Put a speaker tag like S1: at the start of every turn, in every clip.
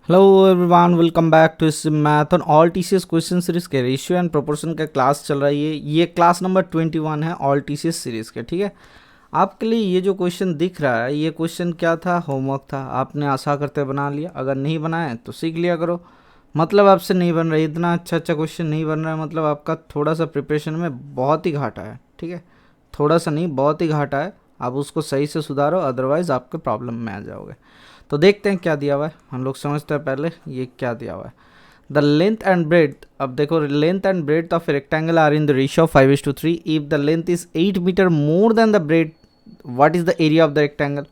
S1: Hello everyone, welcome back to इस math on all TCS question series के ratio and proportion का class चल रहा है। ये क्लास नंबर 21 है ऑल टीसीएस सीरीज के। ठीक है, आपके लिए ये जो क्वेश्चन दिख रहा है, ये क्वेश्चन क्या था? होमवर्क था। आपने आशा करते बना लिया। अगर नहीं बनाए तो सीख लिया करो। मतलब आपसे नहीं बन रहा है, इतना अच्छा अच्छा क्वेश्चन नहीं बन रहा है, मतलब आपका थोड़ा सा प्रिपरेशन में बहुत ही घाटा है। ठीक है, थोड़ा सा नहीं, बहुत ही घाटा है। आप उसको सही से सुधारो, अदरवाइज आपके प्रॉब्लम में आ जाओगे। तो देखते हैं क्या दिया हुआ है, हम लोग समझते हैं पहले ये क्या दिया हुआ है। द लेंथ एंड ब्रेथ, अब देखो, length and breadth of rectangle are in the ratio of 5:3। If the length is 8 metre more than the breadth, what is the area of the rectangle.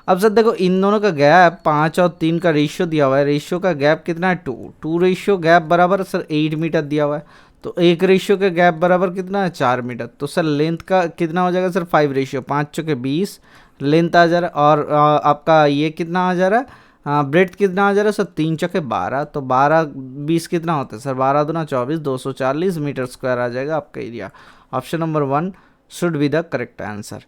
S1: अब सर देखो, इन दोनों का gap 5 और 3 का ratio दिया हुआ है। रेशियो का गैप कितना है? 2 रेशियो गैप बराबर सर 8 मीटर दिया हुआ है। तो एक रेशियो के गैप बराबर कितना है? 4 मीटर। तो सर लेंथ का कितना हो जाएगा सर? 5 रेशियो 5 चौके 20 लेंथ आ जा रहा है। और आपका ये कितना आ जा रहा है? ब्रेथ कितना आ जा रहा है सर? 3 चौके 12। तो 12 20 कितना होता है सर? 12 दूना 24, 240 मीटर स्क्वायर आ जाएगा आपका area. Option number 1 should be the correct answer.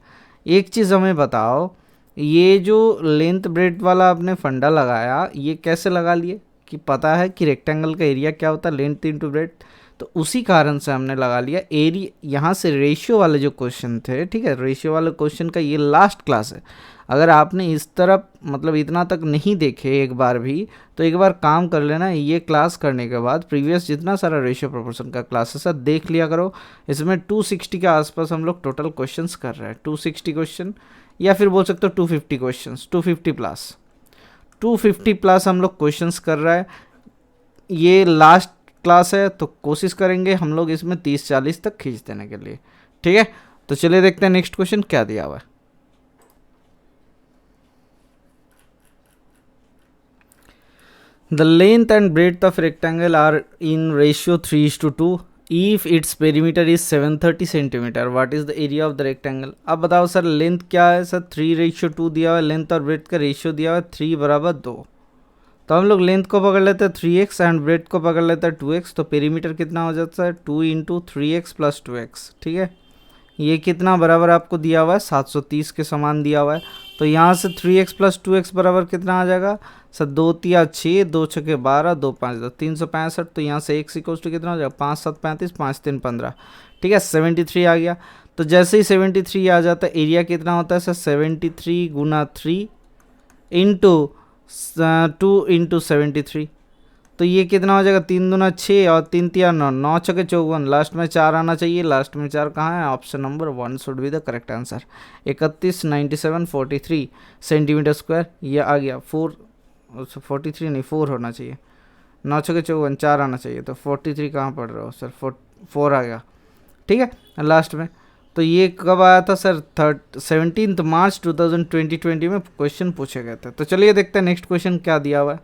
S1: एक चीज़ हमें बताओ, ये जो लेंथ ब्रेथ वाला आपने फंडा लगाया, ये कैसे लगा लिए? कि पता है कि रेक्टेंगल का एरिया क्या होता है? Length into breadth. तो उसी कारण से हमने लगा लिया एरिया। यहाँ से रेशियो वाले जो क्वेश्चन थे, ठीक है, रेशियो वाले क्वेश्चन का ये लास्ट क्लास है। अगर आपने इस तरफ मतलब इतना तक नहीं देखे एक बार भी, तो एक बार काम कर लेना, ये क्लास करने के बाद प्रीवियस जितना सारा रेशियो प्रोपोर्शन का क्लासेस है देख लिया करो। इसमें 260 के आसपास हम लोग टोटल क्वेश्चंस कर रहे हैं। 260 क्वेश्चन, या फिर बोल सकते हो 250 क्वेश्चंस, 250 प्लस, 250 प्लस हम लोग क्वेश्चंस कर रहे हैं। ये लास्ट क्लास है, तो कोशिश करेंगे हम लोग इसमें 30-40 तक खींच देने के लिए। ठीक है, तो चलिए देखते हैं नेक्स्ट क्वेश्चन क्या दिया हुआ है। The length and breadth of rectangle are in ratio 3:2। If its perimeter is 730 centimetre, what is the area of the rectangle. अब बताओ सर, लेंथ क्या है सर? 3:2 दिया हुआ है। लेंथ और ब्रेथ का रेशियो दिया हुआ है 3 बराबर 2। तो हम लोग लेंथ को पकड़ लेते हैं 3x एंड ब्रेथ को पकड़ लेते हैं 2x। तो पेरीमीटर कितना हो जाता है? 2 इंटू 3x प्लस 2x। ठीक है, ये कितना बराबर आपको दिया हुआ है? 730 के समान दिया हुआ है। तो यहाँ से 3x प्लस 2x बराबर कितना आ जाएगा सर? 2 तिया 6, 2 छके 12, 2 5 10, 365। तो यहाँ से x इक्वल टू कितना हो जाएगा? 5 7 35, 5 3 15। ठीक है, 73 आ गया। तो जैसे ही 73 आ जाता है, एरिया कितना होता है सर? 73 गुना 3 इंटू 2 इंटू 73। तो ये कितना हो जाएगा? 3 दूना 6 और 3 तिया 9, 9 छके 54। लास्ट में 4 आना चाहिए। लास्ट में 4 कहाँ है? Option number 1 should be the correct answer. 31 97 43 centimetre square ये आ गया। 43 नहीं, 4 होना चाहिए। 9 छके 54, 4 आना चाहिए। तो 43 कहाँ पढ़ रहे हो सर? 4 आ गया। ठीक है, लास्ट में। तो ये कब आया था सर? 17 मार्च 2020 में क्वेश्चन पूछे गए थे। तो चलिए देखते हैं नेक्स्ट क्वेश्चन क्या दिया हुआ है।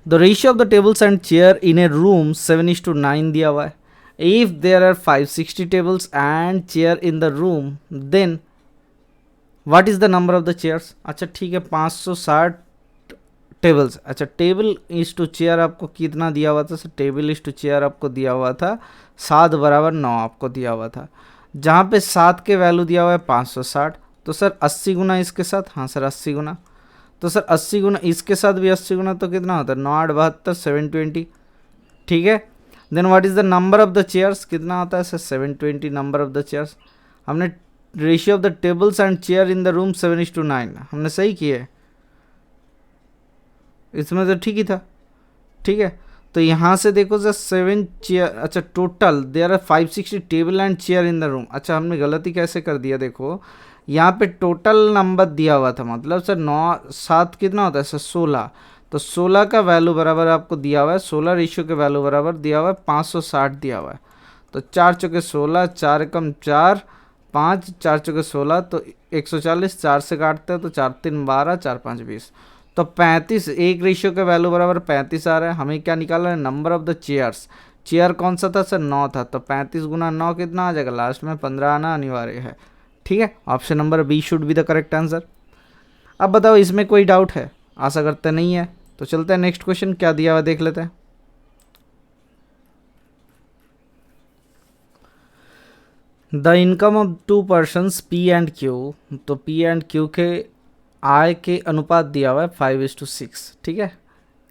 S1: The ratio of the tables and chair in a room 7:9 दिया हुआ है। If there are 560 tables and chair in the room, then what is the number of the chairs. अच्छा ठीक है, 560 टेबल्स। अच्छा, टेबल इज टू चेयर आपको कितना दिया हुआ था sir? Table is to chair आपको दिया हुआ था 7 बराबर 9 आपको दिया हुआ था। जहाँ पे 7 के वैल्यू दिया हुआ है 560। तो सर 80 गुना इसके साथ, हाँ सर 80 गुना। तो सर 80 गुना इसके साथ भी 80 गुना, तो कितना होता है? 9 8 72, 720। ठीक है, then what is the number of the chairs, कितना होता है sir? 720 number of the chairs. हमने ratio of the tables and chair in the room 7:9 हमने सही किए, इसमें तो ठीक ही था। ठीक है, तो यहाँ से देखो सर 7 चेयर। अच्छा, total there are 560 table and chair in the room. अच्छा, हमने गलती कैसे कर दिया? देखो यहाँ पे टोटल नंबर दिया हुआ था, मतलब सर 9 7 कितना होता है सर? 16। तो 16 का वैल्यू बराबर आपको दिया हुआ है, 16 रेशियो के वैल्यू बराबर दिया हुआ है 560 दिया हुआ है। तो 4 चौके 16, 4 कम 4 5, 4 चौके 16, तो 140। 4 से काटते हैं तो 4 3 12, 4 5 20। तो 35, एक रेशियो का वैल्यू बराबर 35 आ रहा है। हमें क्या निकालना है? Number of the chairs. Chair कौन सा था सर? 9 था। तो 35 गुना 9 कितना आ जाएगा? लास्ट में 15 आना अनिवार्य है। ठीक है, option number B should be the correct answer. अब बताओ, इसमें कोई डाउट है? आशा करते नहीं है। तो चलते हैं नेक्स्ट क्वेश्चन क्या दिया हुआ देख लेते हैं। The income of to persons P and Q, तो पी एंड क्यू के आय के अनुपात दिया हुआ है 5:6, ठीक है।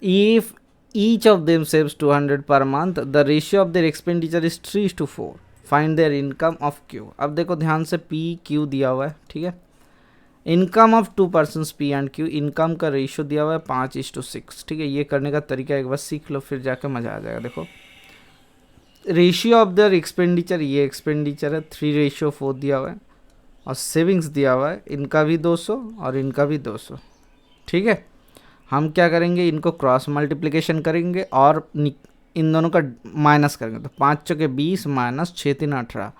S1: If each of them saves 200 per month, the ratio of their expenditure is 3:4, find there income of Q. अब देखो ध्यान से, पी क्यू दिया हुआ है, ठीक है। Income of to persons P and Q, income का रेशियो दिया हुआ है 5:6, ठीक है। ये करने का तरीका एक बार सीख लो, फिर जाकर मजा आ जाएगा। देखो रेशियो ऑफ देयर एक्सपेंडिचर, ये एक्सपेंडिचर है, 3:4 दिया हुआ है, और सेविंग्स दिया हुआ है, इनका भी 200 और इनका भी 200, ठीक है। हम क्या करेंगे, इनको क्रॉस मल्टीप्लिकेशन करेंगे और इन दोनों का माइनस करेंगे। तो 5 चौके 20 माइनस 6 3 18,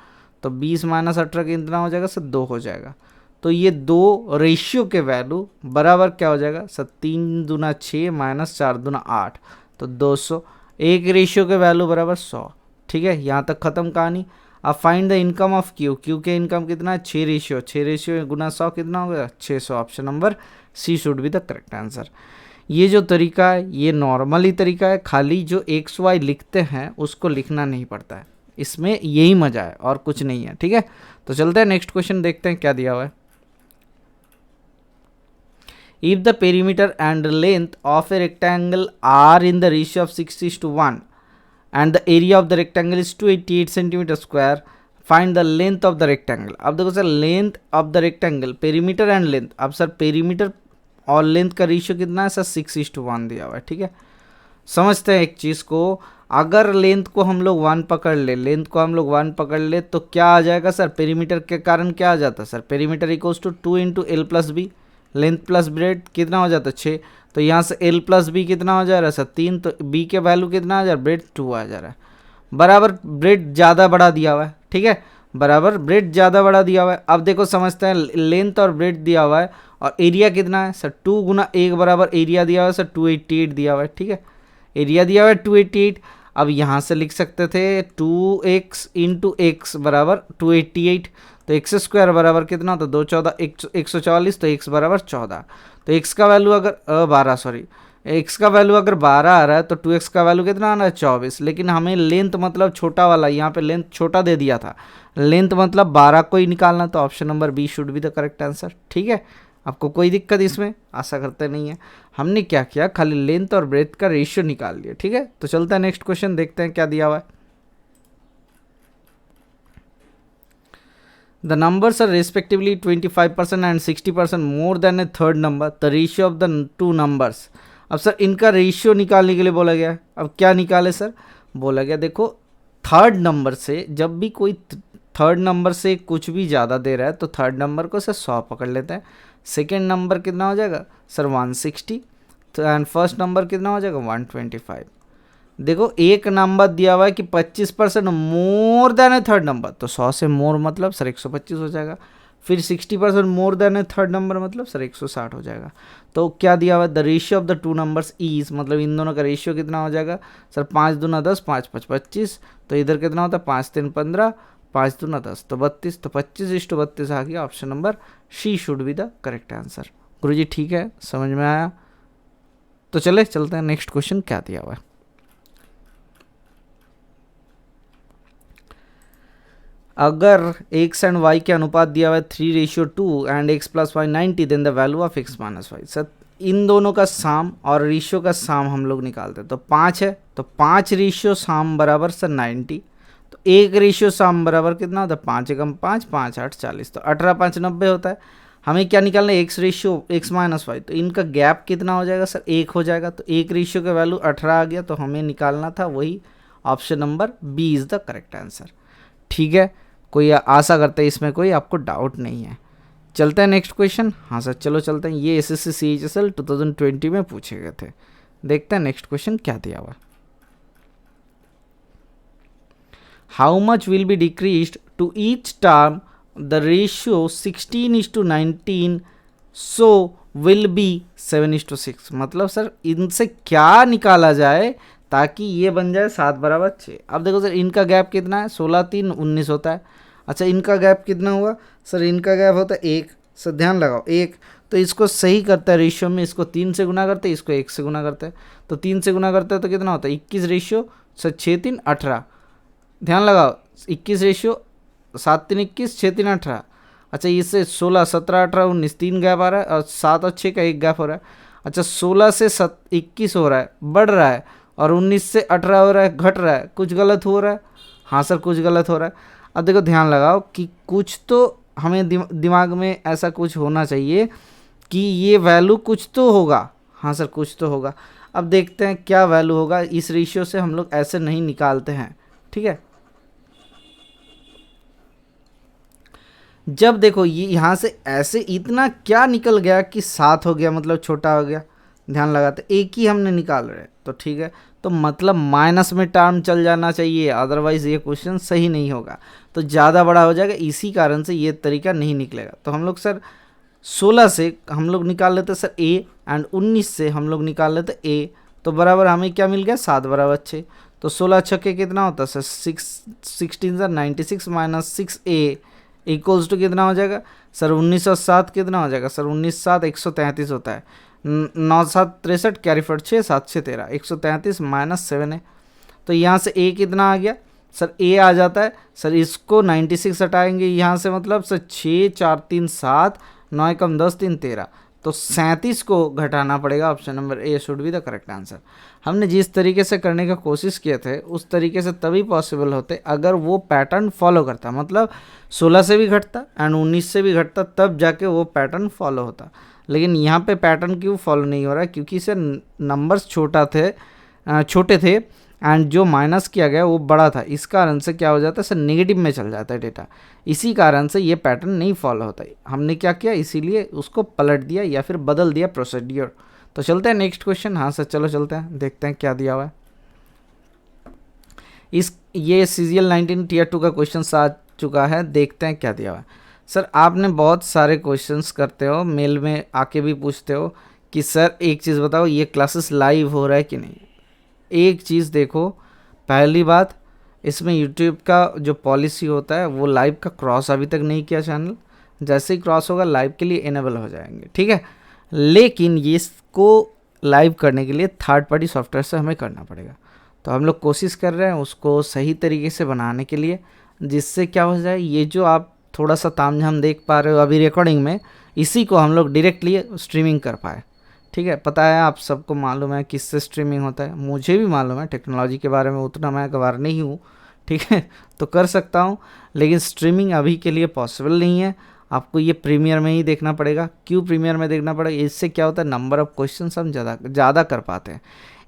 S1: तो 20 माइनस 18 कितना हो जाएगा सर, 2 हो जाएगा। तो ये 2 रेशियो के वैल्यू बराबर क्या हो जाएगा सर, 3 दूना 6 माइनस 4 दूना 8, तो 200। एक रेशियो के वैल्यू बराबर 100, ठीक है। यहाँ तक खत्म कहानी। अब find the income of Q, Q के इनकम कितना है, 6 रेशियो गुना 100 कितना हो गया, 600। Option number C should be the correct answer. ये जो तरीका है ये नॉर्मली तरीका है, खाली जो एक्स वाई लिखते हैं उसको लिखना नहीं पड़ता है, इसमें यही मजा है और कुछ नहीं है, ठीक है। तो चलते हैं नेक्स्ट क्वेश्चन देखते हैं क्या दिया हुआ है। If the perimeter and length of a rectangle are in the ratio of 6:1 and the area of the rectangle is 288 centimeter square, find the length of the rectangle। अब देखो sir, length of the rectangle, perimeter and length. अब sir perimeter और length का ratio कितना है sir, 6:1 दिया हुआ है, ठीक है। समझते हैं एक चीज़ को, अगर लेंथ को हम लोग 1 पकड़ ले, लेंथ को हम लोग 1 पकड़ ले तो क्या आ जाएगा सर, पेरीमीटर के कारण क्या आ जाता है sir, perimeter equals to 2 into L plus B, length plus breadth कितना हो जाता है 6, तो यहाँ से एल प्लस बी कितना हो जा रहा है सर 3, तो बी के वैल्यू कितना आ जा रहा है, ब्रेड 2 आ जा रहा है। बराबर ब्रेड ज़्यादा बढ़ा दिया हुआ है, ठीक है, बराबर ब्रेड ज़्यादा बढ़ा दिया हुआ है। अब देखो समझते हैं, लेंथ और ब्रेड दिया हुआ है और एरिया कितना है सर, 2 गुना 1 बराबर एरिया दिया हुआ है सर 288 दिया हुआ है, ठीक है। एरिया दिया हुआ है 288। अब यहाँ से लिख सकते थे 2x इंटू एक्स बराबर 288, तो एक्स स्क्वायर बराबर कितना, तो 2 14 144, तो एक्स बराबर 14। तो एक्स का वैल्यू अगर 12 सॉरी, एक्स का वैल्यू अगर 12 आ रहा है तो 2x का वैल्यू कितना आ रहा है 24। लेकिन हमें लेंथ मतलब छोटा वाला, यहाँ पे लेंथ छोटा दे दिया था, लेंथ मतलब 12 को ही निकालना, तो option number B should be the correct answer, ठीक है। आपको कोई दिक्कत इसमें आशा करते नहीं है। हमने क्या किया, खाली लेंथ और ब्रेथ का रेशियो निकाल लिया, ठीक है। तो चलता है नेक्स्ट क्वेश्चन देखते हैं क्या दिया हुआ है। The numbers are respectively 25% and 60% more than a third number. The ratio of the two numbers। अब सर इनका रेशियो निकालने के लिए बोला गया है। अब क्या निकाले सर, बोला गया देखो थर्ड नंबर से, जब भी कोई थर्ड नंबर से कुछ भी ज़्यादा दे रहा है तो थर्ड नंबर को सर 100 पकड़ लेते हैं। सेकेंड नंबर कितना हो जाएगा सर 160, तो एंड फर्स्ट नंबर कितना हो जाएगा 125। देखो एक नंबर दिया हुआ है कि 25% मोर देन ए थर्ड नंबर, तो 100 से मोर मतलब सर 125 हो जाएगा। फिर 60% मोर देन ए थर्ड नंबर मतलब सर 160 हो जाएगा। तो क्या दिया हुआ है, the ratio of the two numbers is, मतलब इन दोनों का रेशियो कितना हो जाएगा सर 5 दूना 10, 5 5 25, तो इधर कितना होता है 5 3 15, 5 दूना 10 तो 32, तो 25:32 आ गया। Option number C should be the correct answer. Guruji ठीक है, समझ में आया। तो चलते हैं नेक्स्ट क्वेश्चन क्या दिया हुआ है। अगर x एंड y के अनुपात दिया हुआ है 3:2 and x plus Y 90, then the value of x minus Y. Sir इन दोनों का साम और रेशियो का साम हम लोग निकालते हैं, तो 5 है, तो 5 रेशियो साम बराबर सर 90, तो एक रेशियो साम बराबर कितना होता है 5 एकम 5, 5 8 40, तो 18 5 90 होता है। हमें क्या निकालना है, x ratio x minus y, तो इनका गैप कितना हो जाएगा सर 1 हो जाएगा, तो एक रेशियो का वैल्यू 18 आ गया, तो हमें निकालना था वही, option number B is the correct answer, ठीक है। कोई आशा करते हैं इसमें कोई आपको डाउट नहीं है। चलते हैं नेक्स्ट क्वेश्चन। हाँ सर चलो चलते हैं, ये एसएससी सीएचएसएल 2020 में पूछे गए थे। देखते हैं नेक्स्ट क्वेश्चन क्या दिया हुआ। How much will be decreased to each term the ratio 16:19 so will be 7:6। मतलब सर इनसे क्या निकाला जाए ताकि ये बन जाए 7 बराबर 6। अब देखो सर इनका गैप कितना है, 16 3 19 होता है। अच्छा इनका गैप कितना हुआ सर, इनका गैप होता है 1, सर ध्यान लगाओ 1, तो इसको सही करता है रेशियो में, इसको 3 से गुना करते हैं, इसको 1 से गुना करते हैं, तो 3 से गुना करते हैं तो कितना होता है 21 रेशियो सर 6 3 18। ध्यान लगाओ 21 रेशियो 7 3 21, 6 3 18। अच्छा इससे 16 17 18 19 3 गैप आ रहा है, और 7 और 6 का एक गैप हो रहा है। अच्छा 16 से 21 हो रहा है, बढ़ रहा है, और 19 से 18 हो रहा है, घट रहा है, कुछ गलत हो रहा है। हाँ सर कुछ गलत हो रहा है। अब देखो ध्यान लगाओ कि कुछ तो हमें दिमाग में ऐसा कुछ होना चाहिए कि ये वैल्यू कुछ तो होगा। हाँ सर कुछ तो होगा। अब देखते हैं क्या वैल्यू होगा। इस रेशियो से हम लोग ऐसे नहीं निकालते हैं, ठीक है। जब देखो ये यहाँ से ऐसे इतना क्या निकल गया कि 7 हो गया, मतलब छोटा हो गया। ध्यान लगाते, एक ही हमने निकाल रहे तो ठीक है, तो मतलब माइनस में टर्म चल जाना चाहिए, अदरवाइज ये क्वेश्चन सही नहीं होगा, तो ज़्यादा बड़ा हो जाएगा। इसी कारण से ये तरीका नहीं निकलेगा। तो हम लोग सर 16 से हम लोग निकाल लेते सर ए, एंड 19 से हम लोग निकाल लेते ए, तो बराबर हमें क्या मिल गया 7 बराबर 6। तो 16 छक्के कितना होता है sir 16 sir 96 minus 6a equals to कितना हो जाएगा सर 19 और 7 कितना हो जाएगा सर 19 7 133 होता है। 9 7 63 कैरी फॉर 6 7 6 13 133 माइनस 7 है। तो यहाँ से a कितना आ गया सर a आ जाता है सर, इसको 96 हटाएंगे यहाँ से, मतलब सर 6 4 3 7 9 कम 10 3 13, तो 37 को घटाना पड़ेगा। Option number A should be the correct answer. हमने जिस तरीके से करने का कोशिश किए थे उस तरीके से तभी पॉसिबल होते अगर वो पैटर्न फॉलो करता, मतलब 16 से भी घटता एंड 19 से भी घटता, तब जाके वो पैटर्न फॉलो होता। लेकिन यहाँ पे पैटर्न क्यों फॉलो नहीं हो रहा है, क्योंकि इसे नंबर्स छोटे थे एंड जो माइनस किया गया वो बड़ा था। इस कारण से क्या हो जाता है सर नेगेटिव में चल जाता है डेटा, इसी कारण से ये पैटर्न नहीं फॉलो होता है। हमने क्या किया, इसीलिए उसको पलट दिया या फिर बदल दिया प्रोसीड्यूर। तो चलते हैं नेक्स्ट क्वेश्चन। हाँ सर चलो चलते हैं, देखते हैं क्या दिया हुआ है। ये CGL 19 टीयर 2 का क्वेश्चन आ चुका है, देखते हैं क्या दिया हुआ है। सर आपने बहुत सारे क्वेश्चंस करते हो, मेल में आके भी पूछते हो कि सर एक चीज़ बताओ ये क्लासेस लाइव हो रहा है कि नहीं। एक चीज़ देखो, पहली बात इसमें यूट्यूब का जो पॉलिसी होता है वो लाइव का क्रॉस अभी तक नहीं किया चैनल, जैसे ही क्रॉस होगा लाइव के लिए इनेबल हो जाएंगे, ठीक है। लेकिन ये इसको लाइव करने के लिए थर्ड पार्टी सॉफ्टवेयर से हमें करना पड़ेगा, तो हम लोग कोशिश कर रहे हैं उसको सही तरीके से बनाने के लिए, जिससे क्या हो जाए ये जो आप थोड़ा सा तामझाम देख पा रहे हो अभी रिकॉर्डिंग में, इसी को हम लोग डायरेक्टली स्ट्रीमिंग कर पाए, ठीक है। पता है आप सबको मालूम है किससे स्ट्रीमिंग होता है, मुझे भी मालूम है, टेक्नोलॉजी के बारे में उतना मैं गवार नहीं हूँ, ठीक है, तो कर सकता हूँ, लेकिन स्ट्रीमिंग अभी के लिए पॉसिबल नहीं है। आपको ये प्रीमियर में ही देखना पड़ेगा। क्यों प्रीमियर में देखना पड़ेगा, इससे क्या होता है नंबर ऑफ़ क्वेश्चन हम ज़्यादा कर पाते हैं।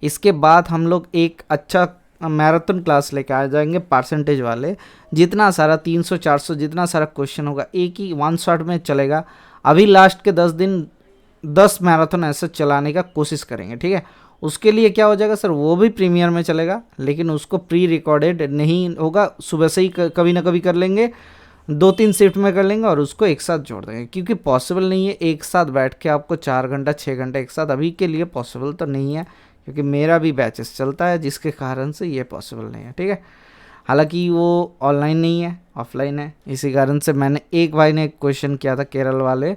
S1: इसके बाद हम लोग एक अच्छा मैराथन क्लास लेके आ जाएंगे परसेंटेज वाले, जितना सारा 300 400 जितना सारा क्वेश्चन होगा एक ही वन शॉट में चलेगा। अभी लास्ट के 10 दिन 10 मैराथन ऐसे चलाने का कोशिश करेंगे, ठीक है। उसके लिए क्या हो जाएगा सर, वो भी प्रीमियर में चलेगा, लेकिन उसको प्री रिकॉर्डेड नहीं होगा, सुबह से ही कभी ना कभी कर लेंगे, 2-3 शिफ्ट में कर लेंगे और उसको एक साथ जोड़ देंगे, क्योंकि पॉसिबल नहीं है एक साथ बैठ के आपको 4 घंटा 6 घंटा एक साथ, अभी के लिए पॉसिबल तो नहीं है, क्योंकि मेरा भी बैचेस चलता है जिसके कारण से ये पॉसिबल नहीं है, ठीक है। हालांकि वो ऑनलाइन नहीं है, ऑफलाइन है, इसी कारण से मैंने एक भाई ने क्वेश्चन किया था केरल वाले,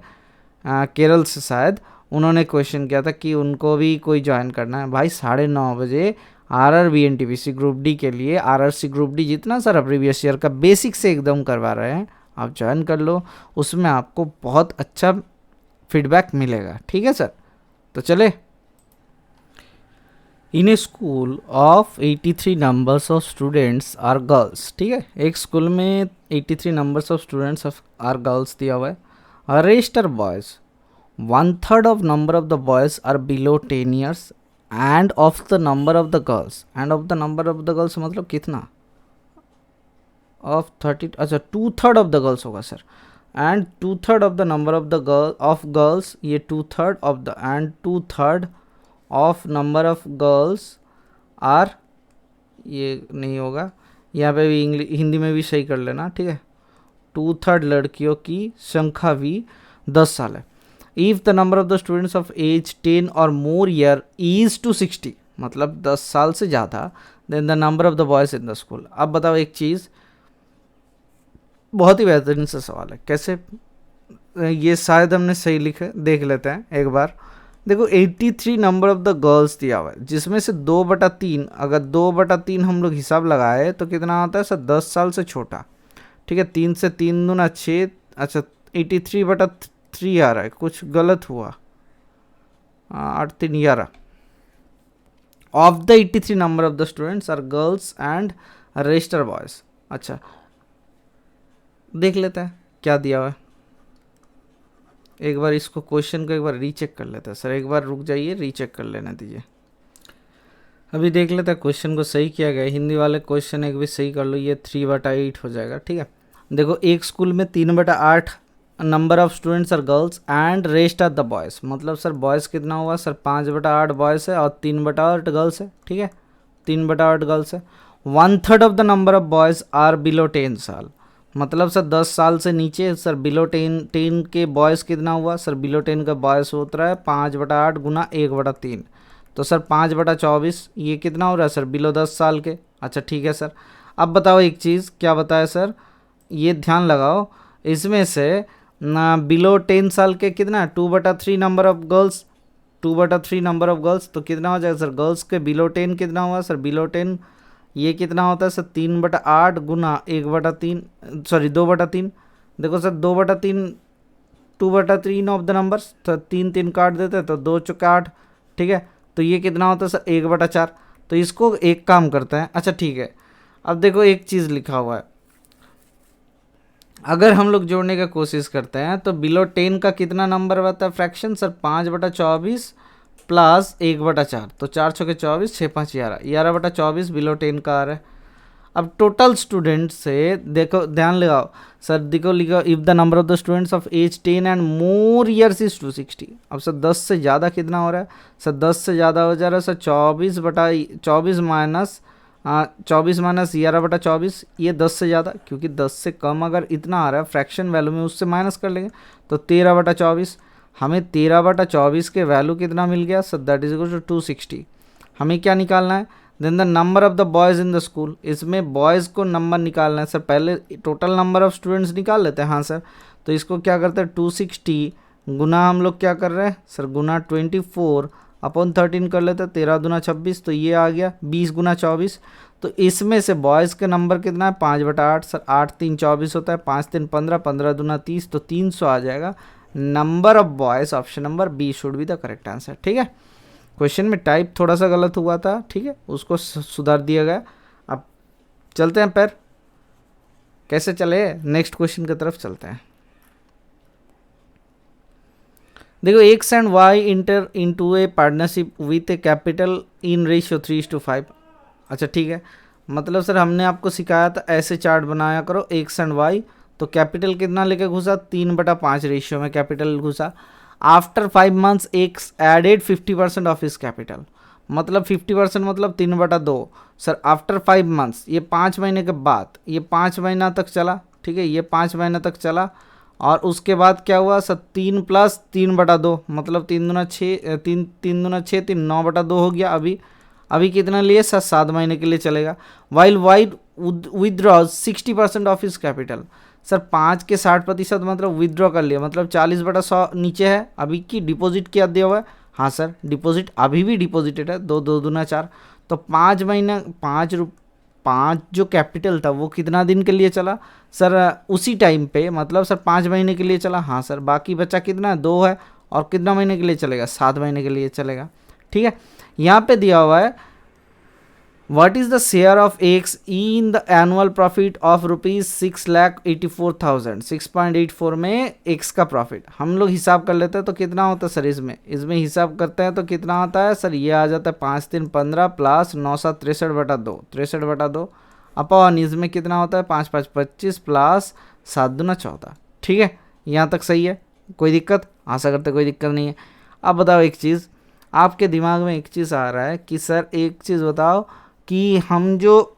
S1: केरल से शायद उन्होंने क्वेश्चन किया था कि उनको भी कोई ज्वाइन करना है। भाई 9:30 बजे RRB NTPC ग्रुप डी के लिए, RRC ग्रुप डी जितना सारा प्रीवियस ईयर का बेसिक से एकदम करवा रहे हैं, आप ज्वाइन कर लो, उसमें आपको बहुत अच्छा फीडबैक मिलेगा, ठीक है सर। तो चले, in a school of 83 numbers of students are girls, ठीक है, एक स्कूल में 83 numbers of students are girls दिया हुआ है। Rest are boys, 1/3 of number of the boys are below 10 years and of the number of the girls, and of the number of the girls मतलब कितना, of 30, अच्छा 2/3 of the girls होगा sir, and 2/3 of the number of the girls, ये 2/3 of the and 2/3 of number of girls are, ये नहीं होगा, यहाँ पे भी हिंदी में भी सही कर लेना, ठीक है। 2/3 लड़कियों की संख्या भी 10 साल है। If the number of the students of age 10 or more year is to 60, मतलब 10 साल से ज़्यादा, then the number of the boys in the school। अब बताओ एक चीज़, बहुत ही बेहतरीन सा सवाल है, कैसे, ये शायद हमने सही लिखे, देख लेते हैं एक बार। देखो 83 नंबर ऑफ द गर्ल्स दिया हुआ है, जिसमें से 2/3, अगर 2/3 हम लोग हिसाब लगाए तो कितना आता है सर 10 साल से छोटा, ठीक है, 3 से 3 दूना 6, अच्छा 83/3 आ रहा है, कुछ गलत हुआ, 8×3 11 of the 83 number of the students are girls and rest are boys. अच्छा देख लेते हैं क्या दिया हुआ है, एक बार इसको क्वेश्चन को एक बार रीचेक कर लेते हैं। सर एक बार रुक जाइए, रीचेक कर लेने दीजिए। अभी देख लेते हैं क्वेश्चन को सही किया गया। हिंदी वाले क्वेश्चन एक भी सही कर लो, ये 3/8 हो जाएगा। ठीक है, देखो एक स्कूल में 3/8 number of students are girls and rest are the boys. मतलब सर बॉयज़ कितना हुआ सर, 5/8 बॉयज़ है और 3/8 गर्ल्स है। ठीक है, 3/8 गर्ल्स है। 1/3 of the number of boys are below 10 साल। मतलब सर 10 साल से नीचे सर बिलो 10 के बॉयज़ कितना हुआ सर, बिलो 10 का बॉयज़ होता है 5/8 गुना 1/3, तो सर 5/24। ये कितना हो रहा है सर, बिलो 10 साल के। अच्छा ठीक है सर, अब बताओ एक चीज़, क्या बताया सर, ये ध्यान लगाओ, इसमें से ना बिलो 10 साल के कितना 2/3 number of girls, 2/3 number of girls, तो कितना हो जाएगा सर, गर्ल्स के बिलो 10 कितना हुआ सर, बिलो 10 ये कितना होता है सर 3/8 गुना 1/3, सॉरी 2/3। देखो सर 2/3 2/3 ऑफ द नंबर्स, तो 3 काट देते हैं तो 2 चौके 8। ठीक है, तो ये कितना होता है सर 1/4। तो इसको एक काम करते हैं। अच्छा ठीक है, अब देखो एक चीज़ लिखा हुआ है, अगर हम लोग जोड़ने की कोशिश करते हैं तो बिलो 10 का कितना नंबर रहता है फ्रैक्शन सर, 5/24 प्लस 1/4, तो 4 छके 24, 6 5 11, 11/24 बिलो 10 का आ रहा है। अब टोटल स्टूडेंट से देखो, ध्यान लगाओ सर, देखो लिखो if the number of the students of age 10 and more years is 260। अब सर 10 से ज़्यादा कितना हो रहा है सर, 10 से ज़्यादा हो जा रहा है सर 24/24 माइनस 11/24, ये 10 से ज़्यादा, क्योंकि 10 से कम अगर इतना आ रहा है फ्रैक्शन वैल्यू में, उससे माइनस कर लेंगे तो 13/24। हमें 13/24 के वैल्यू कितना मिल गया sir, that is equal to 260। हमें क्या निकालना है, then the number of the boys in the school, इसमें बॉयज़ को नंबर निकालना है सर। पहले टोटल नंबर ऑफ स्टूडेंट्स निकाल लेते हैं। हाँ सर, तो इसको क्या करते हैं 260 गुना, हम लोग क्या कर रहे हैं सर, गुना 24/13 कर लेते हैं, 13 दूना 26, तो ये आ गया 20 गुना 24। तो इसमें से बॉयज़ के नंबर कितना है 5/8 सर, 8 3 24 होता है, 5 3 15, 15 दूना 30, तो 300 आ जाएगा number of boys. Option number B should be the correct answer. ठीक है, क्वेश्चन में टाइप थोड़ा सा गलत हुआ था, ठीक है, उसको सुधार दिया गया। अब चलते हैं पैर, कैसे चले, नेक्स्ट क्वेश्चन की तरफ चलते हैं। देखो X and Y inter into a partnership with a capital in ratio 3:5। अच्छा ठीक है, मतलब सर हमने आपको सिखाया था ऐसे चार्ट बनाया करो एक्स एंड वाई, तो कैपिटल कितना लेके घुसा 3/5 रेशियो में कैपिटल घुसा। After 5 months X added 50% of his capital, मतलब 50% मतलब 3/2 सर। आफ्टर 5 मंथ्स, ये 5 महीने के बाद, ये 5 महीना तक चला। ठीक है, ये 5 महीने तक चला और उसके बाद क्या हुआ सर, 3 + 3/2 मतलब 3 दूना 6, 3 दूना 6, 3 9/2 हो गया। अभी कितना लिए सर, 7 महीने के लिए चलेगा। While wide withdraws 60% of his capital, sir 5 के 60% मतलब विदड्रॉ कर लिया, मतलब 40/100 नीचे है। अभी की डिपॉजिट क्या दिया हुआ है, हाँ सर डिपॉजिट अभी भी डिपॉजिटेड है, 2 2 दूना 4, तो 5 महीना 5 जो कैपिटल था वो कितना दिन के लिए चला सर, उसी टाइम पे, मतलब सर 5 महीने के लिए चला। हाँ सर, बाकी बचा कितना है 2 है, और कितना महीने के लिए चलेगा 7 महीने के लिए चलेगा। ठीक है, यहाँ पे दिया हुआ है what is the share of x in the annual profit of ₹6,84,000। 6.84 में एक्स का प्रॉफिट हम लोग हिसाब कर लेते हैं तो कितना होता है सर, इसमें हिसाब करते हैं तो कितना आता है सर, ये आ जाता है 5 3 15 प्लस 9 7 63/2, 63/2 अपॉन इसमें कितना होता है 5 5 25 प्लस 7 दूना 14। ठीक है, यहाँ तक सही है, कोई दिक्कत, आशा करते कोई दिक्कत नहीं है। अब बताओ एक चीज़, आपके दिमाग में एक चीज़ आ रहा है कि सर एक चीज़ बताओ कि हम जो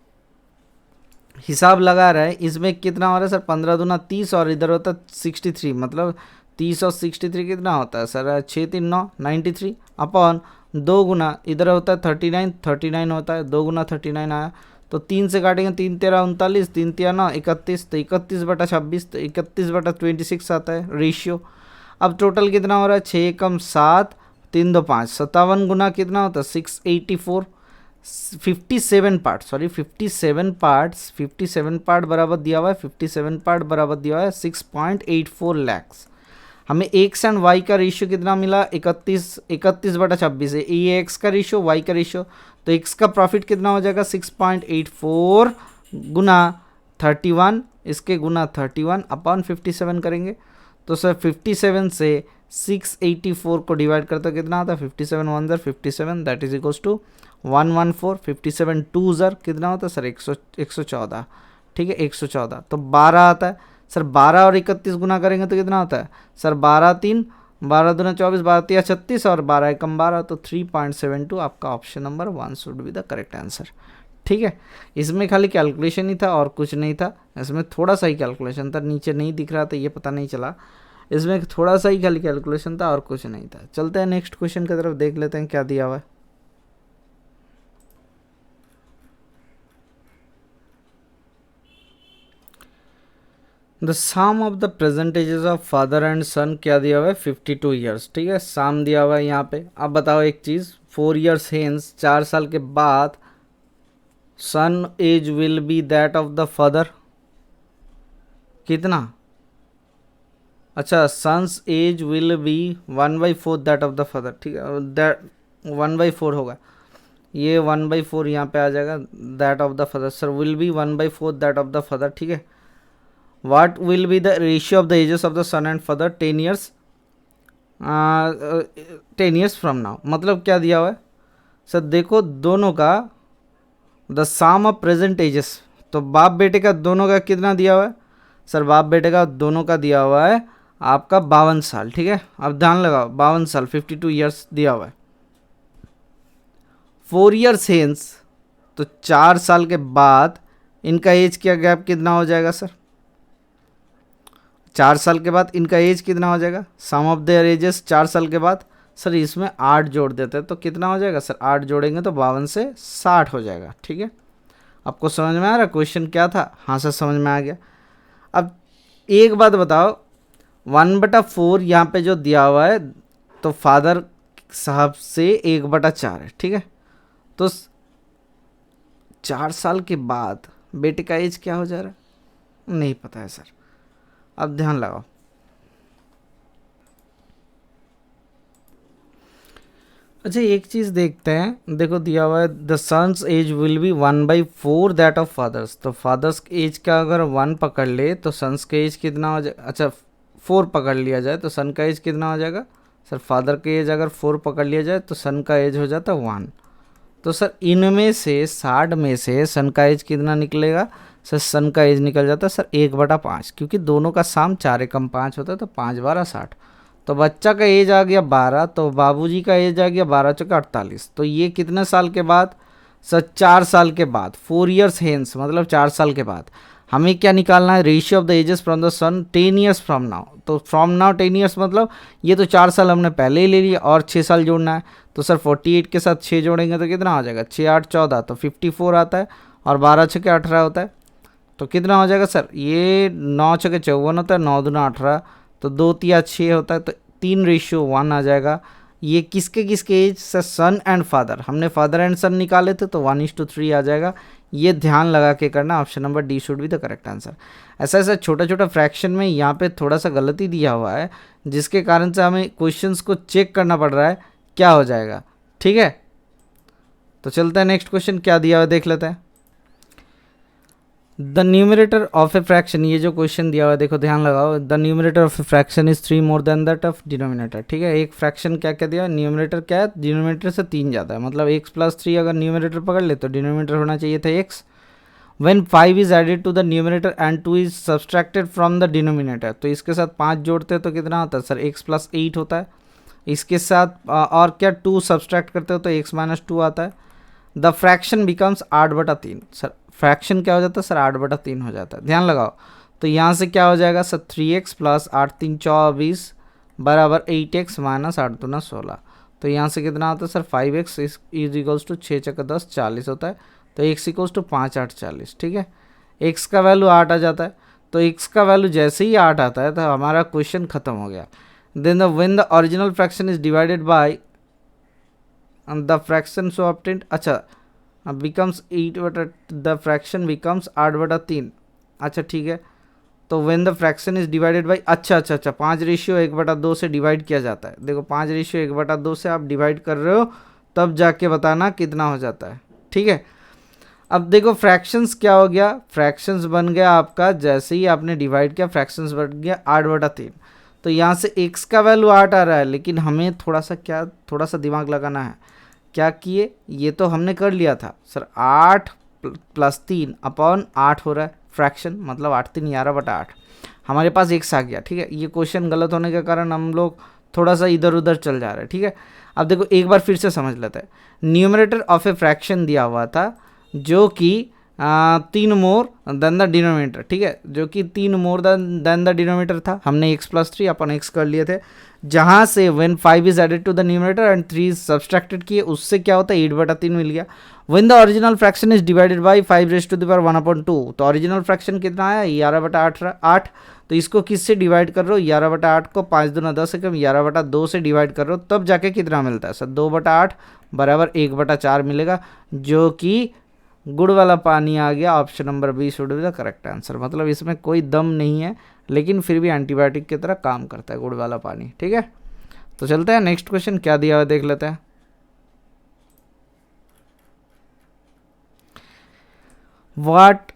S1: हिसाब लगा रहे हैं इसमें कितना हो रहा है सर, 15 दूना 30 और इधर होता है 63, मतलब 30 और 63 कितना होता है सर, 6 3 9 93 अपॉन 2 गुना इधर होता है 39 होता है, 2 गुना 39 आया, तो 3 से काटेंगे 3 13 39, 3 3 9 31, तो 31/26, तो 31/26 आता है रेशियो। अब टोटल कितना हो रहा है 6 कम 7 3 2 5, 57 गुना कितना होता है 684, 57 पार्ट, सॉरी 57 पार्ट्स, 57 पार्ट बराबर दिया हुआ है, 57 पार्ट बराबर दिया हुआ है 6.84 लैक्स। हमें एक्स एंड वाई का रेशियो कितना मिला, 31/26 है। ये एक्स का रेशियो, वाई का रेशियो, तो एक्स का प्रॉफिट कितना हो जाएगा 6.84 गुना 31, इसके गुना 31 अपॉन 57 करेंगे। तो सर 57 से 684 को डिवाइड करते कितना आता है, 57 1 ज़र 57, दैट इज इक्वल्स टू 114। 57 2 ज़र कितना होता है सर 114, ठीक है 114, तो 12 आता है सर। 12 और 31 गुना करेंगे तो कितना होता है सर 12 3, 12 दूना 24, 12 3 36 और 12 एकम 12, तो 3.72 आपका option number 1 should be the correct answer. ठीक है, इसमें खाली कैलकुलेशन ही था और कुछ नहीं था, इसमें थोड़ा सा ही कैलकुलेशन था, नीचे नहीं दिख रहा था ये पता नहीं चला, इसमें थोड़ा सा ही खाली कैलकुलेशन था और कुछ नहीं था। चलते हैं नेक्स्ट क्वेश्चन की तरफ, देख लेते हैं क्या दिया हुआ है। The sum of the percentages of father and son क्या दिया हुआ है 52 ईयर्स, ठीक है सम दिया हुआ है यहाँ पे। अब बताओ एक चीज़, 4 ईयर्स हेंस, 4 साल के बाद son age will be that of the father, कितना, अच्छा son's age will be 1/4 that of the father, ठीक है दैट 1/4 होगा, ये 1/4 यहाँ पे आ जाएगा that of the father, sir will be 1/4 that of the father, ठीक है। What will be the ratio of the ages of the son and father 10 years 10 years from now, मतलब क्या दिया हुआ है सर, देखो दोनों का the sum of present ages, तो बाप बेटे का दोनों का कितना दिया हुआ है सर, बाप बेटे का दोनों का दिया हुआ है आपका 52 साल, ठीक है। अब ध्यान लगाओ 52 साल 52 ईयर्स दिया हुआ है। 4 ईयर्स हेंस, तो 4 साल के बाद इनका एज क्या गैप कितना हो जाएगा सर, 4 साल के बाद इनका एज कितना हो जाएगा, सम ऑफ देयर एजेस 4 साल के बाद, सर इसमें 8 जोड़ देते हैं तो कितना हो जाएगा सर, 8 जोड़ेंगे तो 52 से 60 हो जाएगा, ठीक है। आपको समझ में आ रहा क्वेश्चन क्या था, हाँ सर समझ में आ गया। अब एक बात बताओ, 1/4 यहाँ पे जो दिया हुआ है तो फादर साहब से 1/4 है, ठीक है, तो 4 साल के बाद बेटे का एज क्या हो जा रहा है नहीं पता है सर। अब ध्यान लगाओ, अच्छा एक चीज़ देखते हैं, देखो दिया हुआ है the son's age will be 1/4 that of father's, तो फादर्स एज का अगर 1 पकड़ ले तो सन्स का एज कितना हो जाए, अच्छा 4 पकड़ लिया जाए तो सन का एज कितना हो जाएगा सर, फादर का एज अगर 4 पकड़ लिया जाए तो सन का एज हो जाता है 1, तो सर इनमें से 60 में से सन का एज कितना निकलेगा सर, सन का एज निकल जाता है सर 1/5, क्योंकि दोनों का साम 4 एकम 5 होता है, तो 5 12 60, तो बच्चा का एज आ गया 12, तो बाबूजी का एज आ गया 12 चौका 48, तो ये कितने साल के बाद सर, 4 साल के बाद, 4 ईयर्स हेंस मतलब 4 साल के बाद। हमें क्या निकालना है, ratio of the ages from the son 10 years from now, तो फ्रॉम नाउ 10 ईयर्स मतलब ये तो 4 साल हमने पहले ही ले लिया और 6 साल जोड़ना है, तो सर 48 के साथ 6 जोड़ेंगे तो कितना हो जाएगा, 6 8 14, तो 54 आता है और 12 छके 18 होता है, तो कितना हो जाएगा सर, ये 9 छके 54 होता है, 9 दूना 18, तो 2 3 6 होता है, तो 3:1 आ जाएगा। ये किसके किसके age sir, son and father, हमने फादर एंड सन निकाले थे तो 1:3 आ जाएगा। ये ध्यान लगा के करना, option number D should be the correct answer. ऐसा ऐसा छोटा छोटा फ्रैक्शन में यहाँ पे थोड़ा सा गलती दिया हुआ है, जिसके कारण से हमें क्वेश्चंस को चेक करना पड़ रहा है क्या हो जाएगा, ठीक है। तो चलते हैं नेक्स्ट क्वेश्चन क्या दिया हुआ है देख लेते हैं। The numerator of a fraction, ये जो क्वेश्चन दिया हुआ है देखो ध्यान लगाओ, the numerator of a fraction is 3 more than that of denominator, ठीक है। एक फ्रैक्शन क्या क्या दिया, न्यूमरेटर क्या है, डिनोमिनेटर से 3 ज़्यादा है, मतलब x + 3 अगर न्यूमरेटर पकड़ ले तो डिनोमिनेटर होना चाहिए था x। When 5 is added to the numerator and 2 is subtracted from the denominator, तो इसके साथ 5 जोड़ते हैं तो कितना होता है सर, x + 8 होता है। इसके साथ और क्या 2 सब्सट्रैक्ट करते हो तो x - 2 आता है। The fraction becomes 8/3, sir fraction क्या हो जाता है सर, 8/3 हो जाता है। ध्यान लगाओ, तो यहाँ से क्या हो जाएगा सर, 3x + 8 3 24 बराबर 8x - 8 दूना 16, तो यहाँ से कितना आता है sir, 5x is equals to 6 × 10 40 होता है, तो x इक्वल्स टू 5 8 40, ठीक है। x का वैल्यू 8 आ जाता है, तो x का वैल्यू जैसे ही 8 आता है तो हमारा क्वेश्चन खत्म हो गया। Then when the original fraction is divided by the fraction so obtained, अच्छा अब बिकम्स 8 बटा, द फ्रैक्शन बिकम्स 8/3। अच्छा ठीक है, तो when the fraction is divided by, अच्छा 5:1/2 से डिवाइड किया जाता है। देखो 5:1/2 से आप डिवाइड कर रहे हो, तब जाके बताना कितना हो जाता है। ठीक है, अब देखो फ्रैक्शंस क्या हो गया, फ्रैक्शंस बन गया आपका, जैसे ही आपने डिवाइड किया फ्रैक्शंस बन गया 8/3। तो यहाँ से x का वैल्यू 8 आ रहा है, लेकिन हमें थोड़ा सा दिमाग लगाना है। क्या किए, ये तो हमने कर लिया था सर, 8 + 3 अपॉन 8 हो रहा है फ्रैक्शन, मतलब 8×3 11/8। हमारे पास x आ गया। ठीक है, ये क्वेश्चन गलत होने के कारण हम लोग थोड़ा सा इधर उधर चल जा रहे हैं। ठीक है, अब देखो एक बार फिर से समझ लेते हैं। न्यूमरेटर ऑफ ए फ्रैक्शन दिया हुआ था जो कि 3 मोर देन द डिनोमिनेटर। ठीक है, जो कि 3 मोर देन द डिनोमिनेटर था। हमने x + 3 अपन x कर लिए थे, जहाँ से when 5 is added to the numerator and 3 is subtracted किए, उससे क्या होता है 8/3 मिल गया। When the original fraction is divided by 5⁻1/2, तो ओरिजिनल फ्रैक्शन कितना आया 11/8। तो इसको किससे डिवाइड कर रहे हो, 11/8 को 5 दूना 10 से कम 11/2 से डिवाइड कर रहे हो, तब जाके कितना मिलता है सर 2/8 बराबर 1/4 मिलेगा, जो कि गुड़ वाला पानी आ गया। Option number B should be the correct answer. मतलब इसमें कोई दम नहीं है, लेकिन फिर भी एंटीबायोटिक की तरह काम करता है गुड़ वाला पानी। ठीक है, तो चलते हैं नेक्स्ट क्वेश्चन क्या दिया हुआ देख लेते हैं। What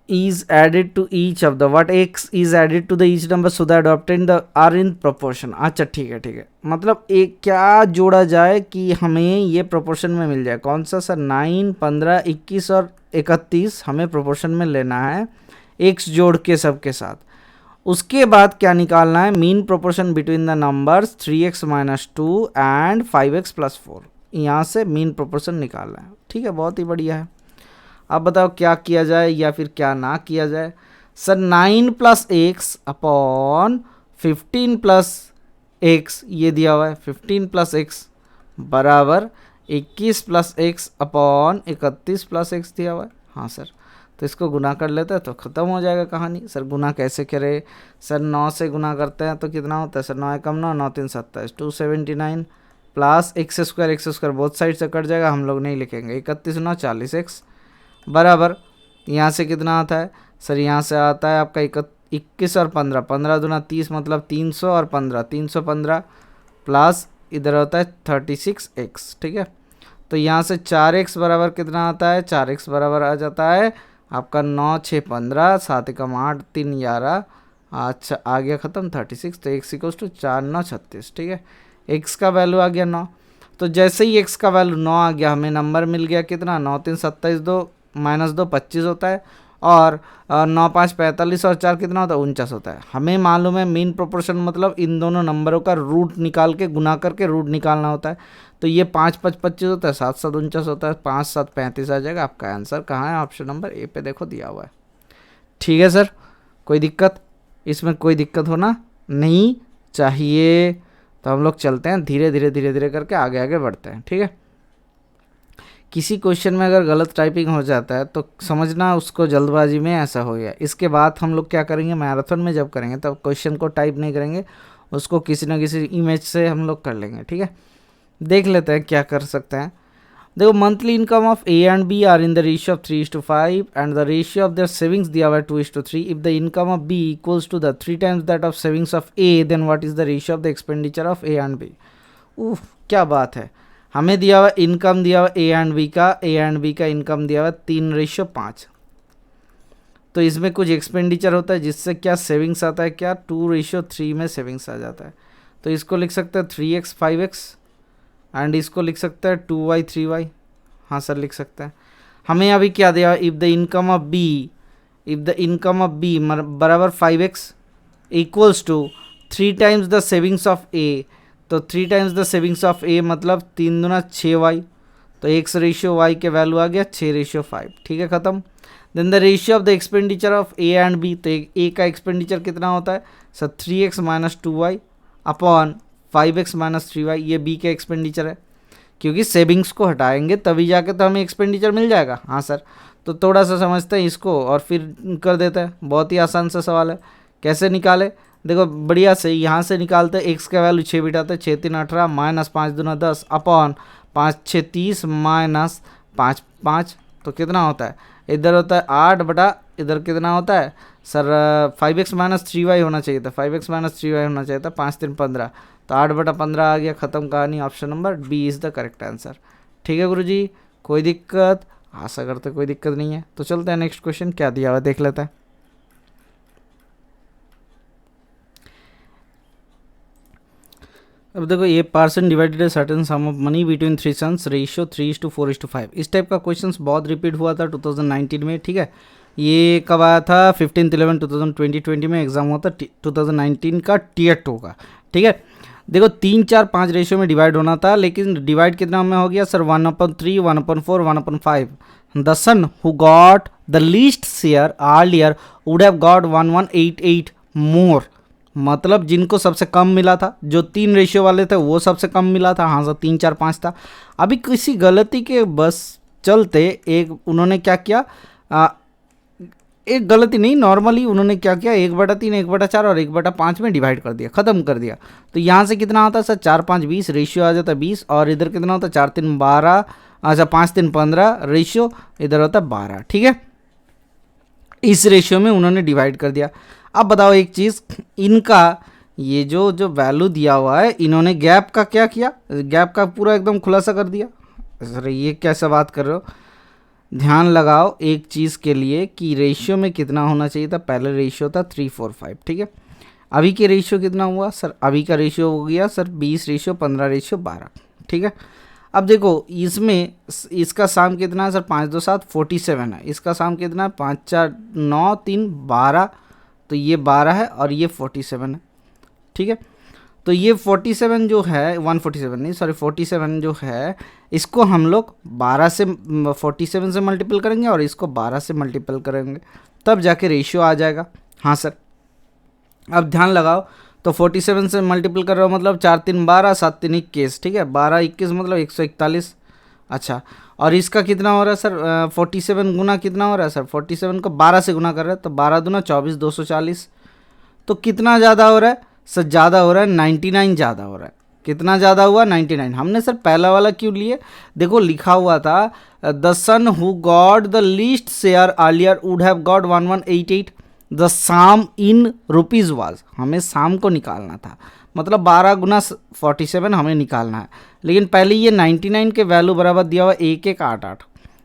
S1: is added to each of the, what x is added to the each number so that obtained the are in proportion। अच्छा ठीक है, मतलब एक क्या जोड़ा जाए कि हमें ये प्रोपोर्शन में मिल जाए। कौन सा सर, 9, 15, 21 और 31 हमें प्रोपोर्शन में लेना है, x जोड़ के सबके साथ। उसके बाद क्या निकालना है, mean proportion between the numbers 3x - 2 and 5x + 4। यहाँ से मीन प्रोपोर्शन निकालना है। ठीक है, बहुत ही बढ़िया है। अब बताओ क्या किया जाए या फिर क्या ना किया जाए। सर 9 + x अपॉन 15 + x, ये दिया हुआ है 15 + x बराबर 21 + x अपॉन 31 + x दिया हुआ है। हाँ सर, तो इसको गुना कर लेते हैं तो ख़त्म हो जाएगा कहानी। सर गुना कैसे करें, सर 9 से गुना करते हैं तो कितना होता है sir, 9 × 9 9 × 3 27 279 plus x² both side से कट जाएगा, हम लोग नहीं लिखेंगे। 31 × 9 40x बराबर यहाँ से कितना आता है सर, यहाँ से आता है आपका 21 और 15, 15 दूना 30 मतलब 300 और 15 315 प्लस इधर होता है 36x। ठीक है, तो यहाँ से 4x बराबर कितना आता है, 4x बराबर आ जाता है आपका 9 6 15 7 × 8 3 11। अच्छा आ गया ख़त्म 36, तो x = 4 9 36। ठीक है, x का वैल्यू आ गया 9। तो जैसे ही x का वैल्यू 9 आ गया, हमें नंबर मिल गया कितना, 9 3 27 2 -2 25 होता है, और 9 5 45 और 4 कितना होता है 49 होता है। हमें मालूम है मीन प्रोपोर्शन मतलब इन दोनों नंबरों का रूट निकाल के गुना करके रूट निकालना होता है। तो ये 5 5 25 होता है, 7 7 49 होता है, 5 7 35 आ जाएगा। आपका आंसर कहाँ है, ऑप्शन नंबर ए पे देखो दिया हुआ है। ठीक है सर, कोई दिक्कत, इसमें कोई दिक्कत होना नहीं चाहिए। तो हम लोग चलते हैं धीरे धीरे करके आगे बढ़ते हैं। ठीक है, किसी क्वेश्चन में अगर गलत टाइपिंग हो जाता है तो समझना उसको जल्दबाजी में ऐसा हो गया। इसके बाद हम लोग क्या करेंगे, मैराथन में जब करेंगे तब क्वेश्चन को टाइप नहीं करेंगे, उसको किसी न किसी इमेज से हम लोग कर लेंगे। ठीक है, देख लेते हैं क्या कर सकते हैं। देखो monthly income of A and B are in the ratio of 3:5 and the ratio of their savings दिया हुआ है 2:3। If the income of B equals to the 3 times that of savings of A, then what is the ratio of the expenditure of A and B. क्या बात है, हमें दिया हुआ income दिया हुआ ए एंड बी का इनकम दिया हुआ 3:5। तो इसमें कुछ एक्सपेंडिचर होता है जिससे क्या सेविंग्स आता है, क्या 2:3 में सेविंग्स आ जाता है। तो इसको लिख सकते हैं 3x 5x एंड इसको लिख सकते हैं 2y 3y। हाँ सर लिख सकते हैं। हमें अभी क्या दिया, if the income of B बराबर 5x equals to 3 times the savings of A. तो 3 times the savings of A मतलब 3 दूना 6y, तो x/y के वैल्यू आ गया 6:5। ठीक है, ख़त्म। Then the ratio of the expenditure of A and B, तो ए का एक्सपेंडिचर कितना होता है sir 3x - 2y upon 5x - 3y, ये बी का एक्सपेंडिचर है। क्योंकि सेविंग्स को हटाएंगे तभी जाके तो हमें एक्सपेंडिचर मिल जाएगा। हाँ सर, तो थोड़ा सा समझते हैं इसको और फिर कर देते हैं। बहुत ही आसान सा सवाल है, कैसे निकाले देखो बढ़िया से, यहाँ से निकालते हैं। एक्स का वैल्यू 6 बिठाते हैं, 6 3 18 -5 दूना 10 अपॉन 5 6 30 माइनस 5 5, तो कितना होता है, इधर होता है 8 बटा इधर कितना होता है सर 5x माइनस 3y होना चाहिए था, 5x माइनस 3y होना चाहिए था, 5 3 15, तो 8 बटा 15 आ गया, ख़त्म कहानी। Option number B is the correct answer. ठीक है गुरुजी, कोई दिक्कत, आशा करते कोई दिक्कत नहीं है। तो चलते हैं नेक्स्ट क्वेश्चन क्या दिया हुआ देख लेते हैं। अब देखो, ये person divided certain sum of money between 3 sons, ratio 3:4:5। इस टाइप का क्वेश्चंस बहुत रिपीट हुआ था 2019 में। ठीक है, ये कब आया था 15/11/2020 में एग्जाम हुआ था 2019 का Tier 2 का। ठीक है, देखो 3 4 5 रेशियो में डिवाइड होना था, लेकिन डिवाइड कितना में हो गया sir 1/3 1/4 1/5। The son who got the least share earlier would have got 1188 more, मतलब जिनको सबसे कम मिला था, जो 3 रेशियो वाले थे वो सबसे कम मिला था। हाँ सर 3 4 5 था। अभी किसी गलती के बस चलते एक उन्होंने क्या किया, एक गलती नहीं, नॉर्मली उन्होंने क्या किया 1/3 1/4 और 1/5 में डिवाइड कर दिया, ख़त्म कर दिया। तो यहाँ से कितना आता है सर 4 5 20, रेशियो आ जाता है 20, और इधर कितना होता है 4 3 12, अच्छा 5 3 15, रेशियो इधर होता है 12। ठीक है, इस रेशियो में उन्होंने डिवाइड कर दिया। अब बताओ एक चीज़, इनका ये जो वैल्यू दिया हुआ है, इन्होंने गैप का क्या किया, गैप का पूरा एकदम खुलासा कर दिया। सर ये कैसे बात कर रहे हो, ध्यान लगाओ एक चीज़ के लिए कि रेशियो में कितना होना चाहिए था, पहले रेशियो था 3 4 5। ठीक है, अभी के रेशियो कितना हुआ सर, अभी का रेशियो हो गया सर 20:15:12। ठीक है, अब देखो इसमें इसका साम कितना है सर 5 2 7 47 है, इसका साम कितना है 5 4 9 3 12, तो ये 12 है और ये 47 है। ठीक है, तो ये 47 जो है 147 नहीं सॉरी 47 जो है, इसको हम लोग 12 से 47 से मल्टीपल करेंगे और इसको 12 से मल्टीपल करेंगे, तब जाके रेशियो आ जाएगा। हाँ सर, अब ध्यान लगाओ, तो 47 से मल्टीपल कर रहे हो मतलब 4 3 12 7 3 21। ठीक है, 12 21 मतलब 141। अच्छा, और इसका कितना हो रहा है सर 47 गुना कितना हो रहा है सर, 47 को 12 से गुना कर रहे हैं तो 12 दूना 24 240। तो कितना ज़्यादा हो रहा है सर, ज़्यादा हो रहा है 99 ज़्यादा हो रहा है। कितना ज़्यादा हुआ 99। हमने सर पहला वाला क्यों लिए, देखो लिखा हुआ था the son who got the least share earlier would have got 1188, the sum in rupees was, हमें साम को निकालना था, मतलब 12 गुना 47 हमें निकालना है। लेकिन पहले ये 99 के वैल्यू बराबर दिया हुआ 1188,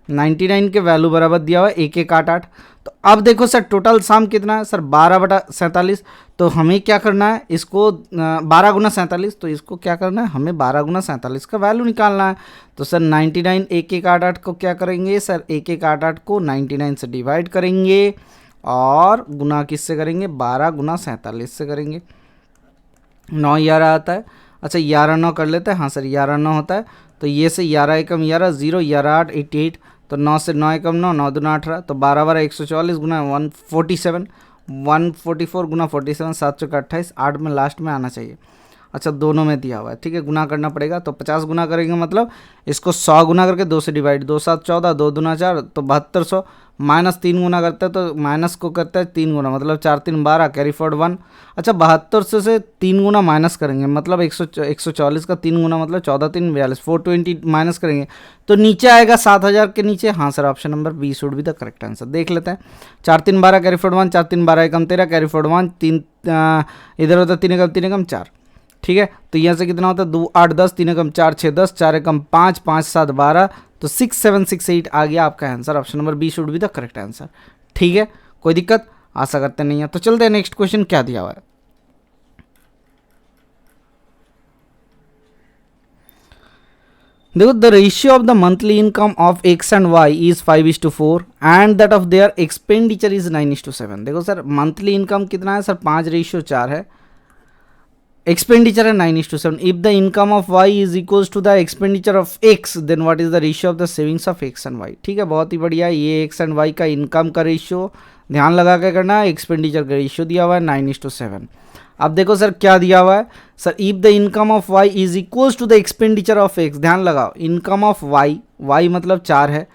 S1: 99 के वैल्यू बराबर दिया हुआ 1188। तो अब देखो सर टोटल साम कितना है सर 12/47, तो हमें क्या करना है इसको 12 गुना 47, तो इसको क्या करना है हमें 12 गुना 47 का वैल्यू निकालना है। तो सर 99 1188 को क्या करेंगे सर 1188 को 99 से डिवाइड करेंगे और गुना किससे करेंगे 12 गुना 47 से करेंगे। 9 11 आता है, अच्छा 11 9 कर लेते हैं। हाँ सर 11 9 होता है, तो ये से 11 एकम 11 0 11 8 88, तो 9 से 9 एकम 9 9 दूना 18, तो 12 12 144 गुना 147 144 गुना 47 7 चौका 28, 8 में लास्ट में आना चाहिए। अच्छा दोनों में दिया हुआ है, ठीक है, गुना करना पड़ेगा, तो 50 गुना करेंगे मतलब इसको 100 गुना करके 2 से डिवाइड, 2 7 14 2 दूना 4, तो 7200, माइनस 3 गुना करता है तो माइनस को करता है 3 गुना, मतलब 4 3 12 कैरी फॉरवर्ड 1। अच्छा 7200 से 3 गुना माइनस करेंगे मतलब 140 का 3 गुना मतलब 14 3 42, 420 माइनस करेंगे तो नीचे आएगा 7000 के नीचे। हाँ sir option number B should be the correct answer. देख लेते हैं, 4 3 12 कैरी फॉरवर्ड 1, 4 3 12 एकम 13 कैरी फॉरवर्ड 1, 3 इधर होता 3 एकम 4, ठीक है, तो यहाँ से कितना होता है 2 8 10 3 एकम 4 6 10 4 एकम 5 5 7 12, तो 6 7 6 8 आ गया आपका answer. Option number B should be the correct answer. ठीक है, कोई दिक्कत, आशा करते नहीं है। तो चलते हैं नेक्स्ट क्वेश्चन क्या दिया हुआ है। देखो the ratio of the monthly income of X and Y is 5:4 and that of their expenditure is 9:7। देखो सर मंथली इनकम कितना है सर 5:4 है, एक्सपेंडिचर है 9:7। If the income of Y is equals to the expenditure of X then what is the ratio of the savings of X and Y. ठीक है, बहुत ही बढ़िया, ये एक्स एंड वाई का इनकम का रेशियो ध्यान लगा के करना है, एक्सपेंडिचर का रेशियो दिया हुआ है 9:7। अब देखो सर क्या दिया हुआ है sir, if the income of Y is equals to the expenditure of X, ध्यान लगाओ इनकम ऑफ वाई, वाई मतलब 4 है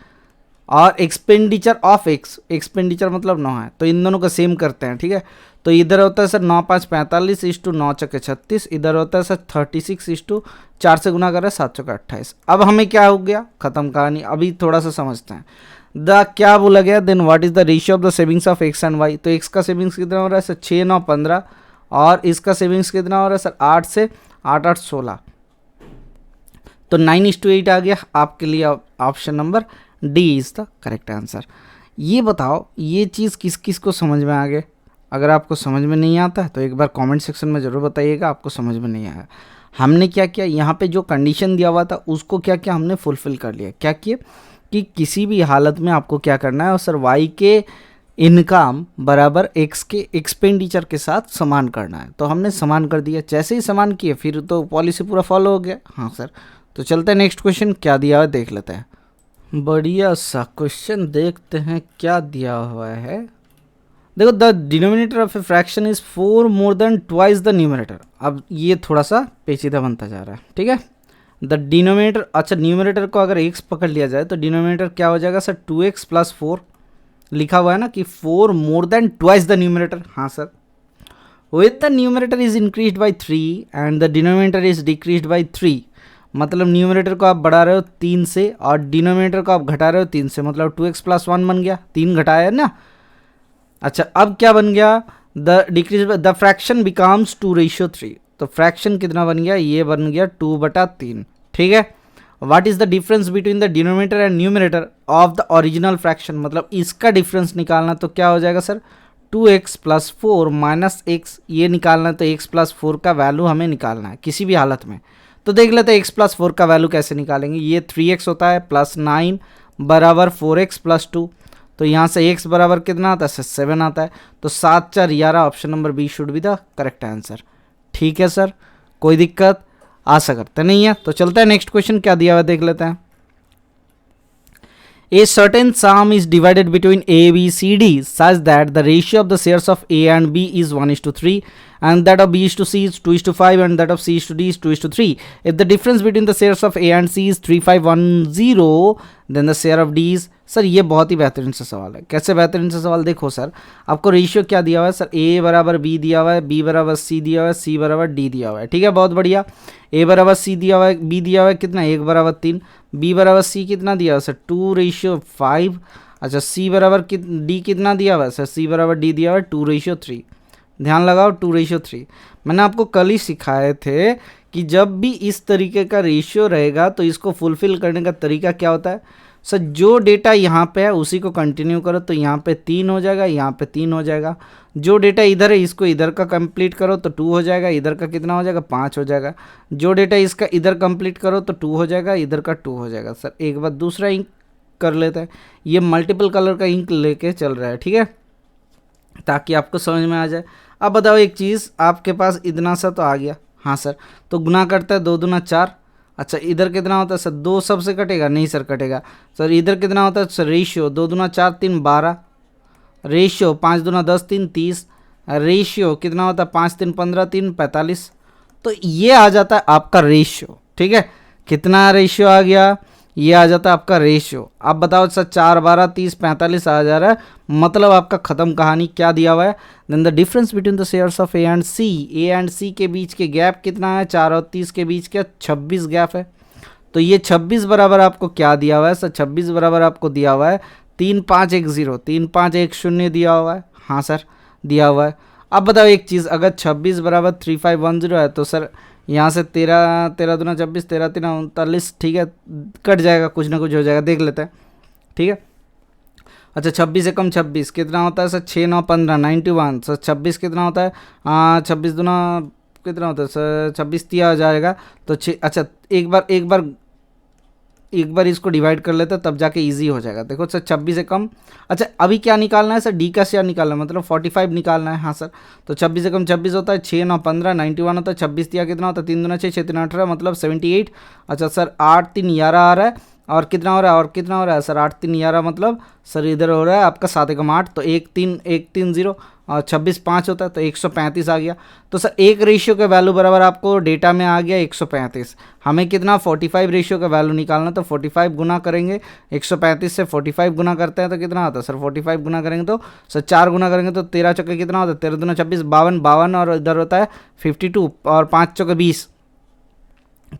S1: और एक्सपेंडिचर ऑफ एक्स, एक्सपेंडिचर मतलब 9 है, तो इन दोनों को सेम करते हैं। ठीक है, तो इधर होता है सर 9 5 45 इस टू 9 चौके 36, इधर होता है सर 36 इस टू 4 से गुना कर रहा है 7 चौके 28। अब हमें क्या हो गया, खत्म कहानी। अभी थोड़ा सा समझते हैं द क्या बोला गया, then what is the ratio of the savings of X and Y. तो एक्स का सेविंग्स कितना हो रहा है सर 6 9 15, और इसका सेविंग्स कितना हो रहा है सर 8 से 8 8 16, तो 9:8 आ गया आपके लिए। Option number D is the correct answer. ये बताओ ये चीज़ किस किस को समझ में आ गए? अगर आपको समझ में नहीं आता है तो एक बार कमेंट सेक्शन में ज़रूर बताइएगा आपको समझ में नहीं आया। हमने क्या किया, यहाँ पे जो कंडीशन दिया हुआ था उसको क्या किया हमने फुलफिल कर लिया। क्या किए कि किसी भी हालत में आपको क्या करना है, और सर वाई के इनकम बराबर एक्स के एक्सपेंडिचर के साथ समान करना है। तो हमने समान कर दिया, जैसे ही समान किए फिर तो पॉलिसी पूरा फॉलो हो गया। हाँ सर, तो चलते हैं नेक्स्ट क्वेश्चन क्या दिया हुआ है देख लेते हैं। बढ़िया सा क्वेश्चन देखते हैं क्या दिया हुआ है। देखो, the denominator of a fraction is 4 more than twice the numerator. अब ये थोड़ा सा पेचीदा बनता जा रहा है, ठीक है। द डिनोमिनेटर, अच्छा न्यूमरेटर को अगर x पकड़ लिया जाए तो डिनोमिनेटर क्या हो जाएगा सर 2x + 4। लिखा हुआ है ना कि 4 more than twice the numerator. हाँ sir, with the numerator is increased by 3 and the denominator is decreased by 3। मतलब न्यूमरेटर को आप बढ़ा रहे हो 3 से और डिनोमिनेटर को आप घटा रहे हो 3 से, मतलब 2x + 1 बन गया, 3 घटाया ना। अच्छा, अब क्या बन गया, the decrease the fraction becomes 2:3। तो फ्रैक्शन कितना बन गया, ये बन गया 2/3, ठीक है। What is the difference between the denominator and numerator of the original fraction. मतलब इसका डिफरेंस निकालना तो क्या हो जाएगा सर 2x + 4 - x, ये निकालना तो x + 4 का वैल्यू हमें निकालना है किसी भी हालत में। तो देख लेते हैं x + 4 का वैल्यू कैसे निकालेंगे। ये 3x होता है +9 बराबर 4x + 2। तो यहाँ से x बराबर कितना आता है, 7 आता है। तो 7 4 11, option number B should be the correct answer. ठीक है सर, कोई दिक्कत आशा करते नहीं है। तो चलते हैं नेक्स्ट क्वेश्चन क्या दिया हुआ देख लेते हैं। A certain sum is divided between A, B, C, D such that the ratio of the shares of A and B is 1:3 and that of B is to C is 2:5 and that of C is to D is 2:3. If the difference between the shares of A and C is 3510, then the share of D is। Sir ये बहुत ही बेहतरीन सा सवाल है। कैसे बेहतरीन सा सवाल, देखो सर आपको रेशियो क्या दिया हुआ है सर, A बराबर B दिया हुआ है, B बराबर C दिया हुआ है, C बराबर D दिया हुआ है, ठीक है, बहुत बढ़िया। A बराबर C दिया हुआ है, B दिया हुआ है कितना 1 बराबर 3, B बराबर C कितना दिया हुआ है सर 2:5। अच्छा, C बराबर D कितना दिया हुआ है सर, C बराबर D दिया हुआ है 2:3। ध्यान लगाओ 2:3। मैंने आपको कल ही सिखाए थे कि जब भी इस तरीके का रेशियो रहेगा तो इसको फुलफिल करने का तरीका क्या होता है सर, जो डेटा यहाँ पे है उसी को कंटिन्यू करो तो यहाँ पे 3 हो जाएगा, यहाँ पे 3 हो जाएगा। जो डेटा इधर है इसको इधर का कंप्लीट करो तो 2 हो जाएगा, इधर का कितना हो जाएगा 5 हो जाएगा। जो डेटा इसका इधर कंप्लीट करो तो 2 हो जाएगा, इधर का 2 हो जाएगा। सर एक बार दूसरा इंक कर लेते हैं, ये मल्टीपल कलर का इंक लेके चल रहा है, ठीक है, ताकि आपको समझ में आ जाए। अब बताओ एक चीज़, आपके पास इतना सा तो आ गया, हाँ सर, तो गुना करता है 2 दूना 4। अच्छा, इधर कितना होता है सर 2 सबसे कटेगा, नहीं सर कटेगा। सर इधर कितना होता है सर रेशियो 2 दूना 4 3 12, रेशियो 5 दूना 10 3 30, रेशियो कितना होता है 5 3 15 3 45। तो ये आ जाता है आपका रेशियो, ठीक है। कितना रेशियो आ गया, ये आ जाता है आपका रेशियो। अब बताओ सर 4 12 30 45 आ जा रहा है, मतलब आपका ख़त्म कहानी। क्या दिया हुआ है, then the difference between the shares of A and C. A and C के बीच के गैप कितना है, 4 और 30 के बीच का 26 गैप है। तो ये 26 बराबर आपको क्या दिया हुआ है सर, 26 बराबर आपको दिया हुआ है 3510, 3510 दिया हुआ है। हाँ सर दिया हुआ है। अब बताओ एक चीज़, अगर 26 बराबर 3510 है तो सर यहाँ से 13 13 दूना 26 13 3 39, ठीक है, कट जाएगा, कुछ ना कुछ हो जाएगा, देख लेते हैं, ठीक है। अच्छा, 26 से कम 26 कितना होता है सर 6 9 15 91। सर 26 कितना होता है, 26 दूना कितना होता है सर 26 दिया आ जाएगा तो 6। अच्छा एक बार इसको डिवाइड कर लेते हैं तब जाके इजी हो जाएगा। देखो सर 26 से कम, अच्छा अभी क्या निकालना है सर, डी का शेयर निकालना है, मतलब 45 निकालना है। हाँ सर, तो 26 से कम 26 होता है, 6 9 15 91 होता है, 26 दिया कितना होता है 3 दूना 6 6 3 18, मतलब 78। अच्छा सर 8 3 11 आ रहा है, और कितना हो रहा है, और कितना हो रहा है सर 8 3 11, मतलब सर इधर हो रहा है आपका 7 एकम 8, तो 1 3 0, और 26 5 होता है तो 135 आ गया। तो सर एक रेशियो का वैल्यू बराबर आपको डेटा में आ गया 135। हमें कितना 45 रेशियो का वैल्यू निकालना, तो 45 गुना करेंगे 135 से 45 गुना करते हैं तो कितना होता है सर 45 गुना करेंगे तो सर 4 गुना करेंगे तो 13 चौके कितना होता है 13 दूना 26 52 52 और इधर होता है 52 और 5 चौके 20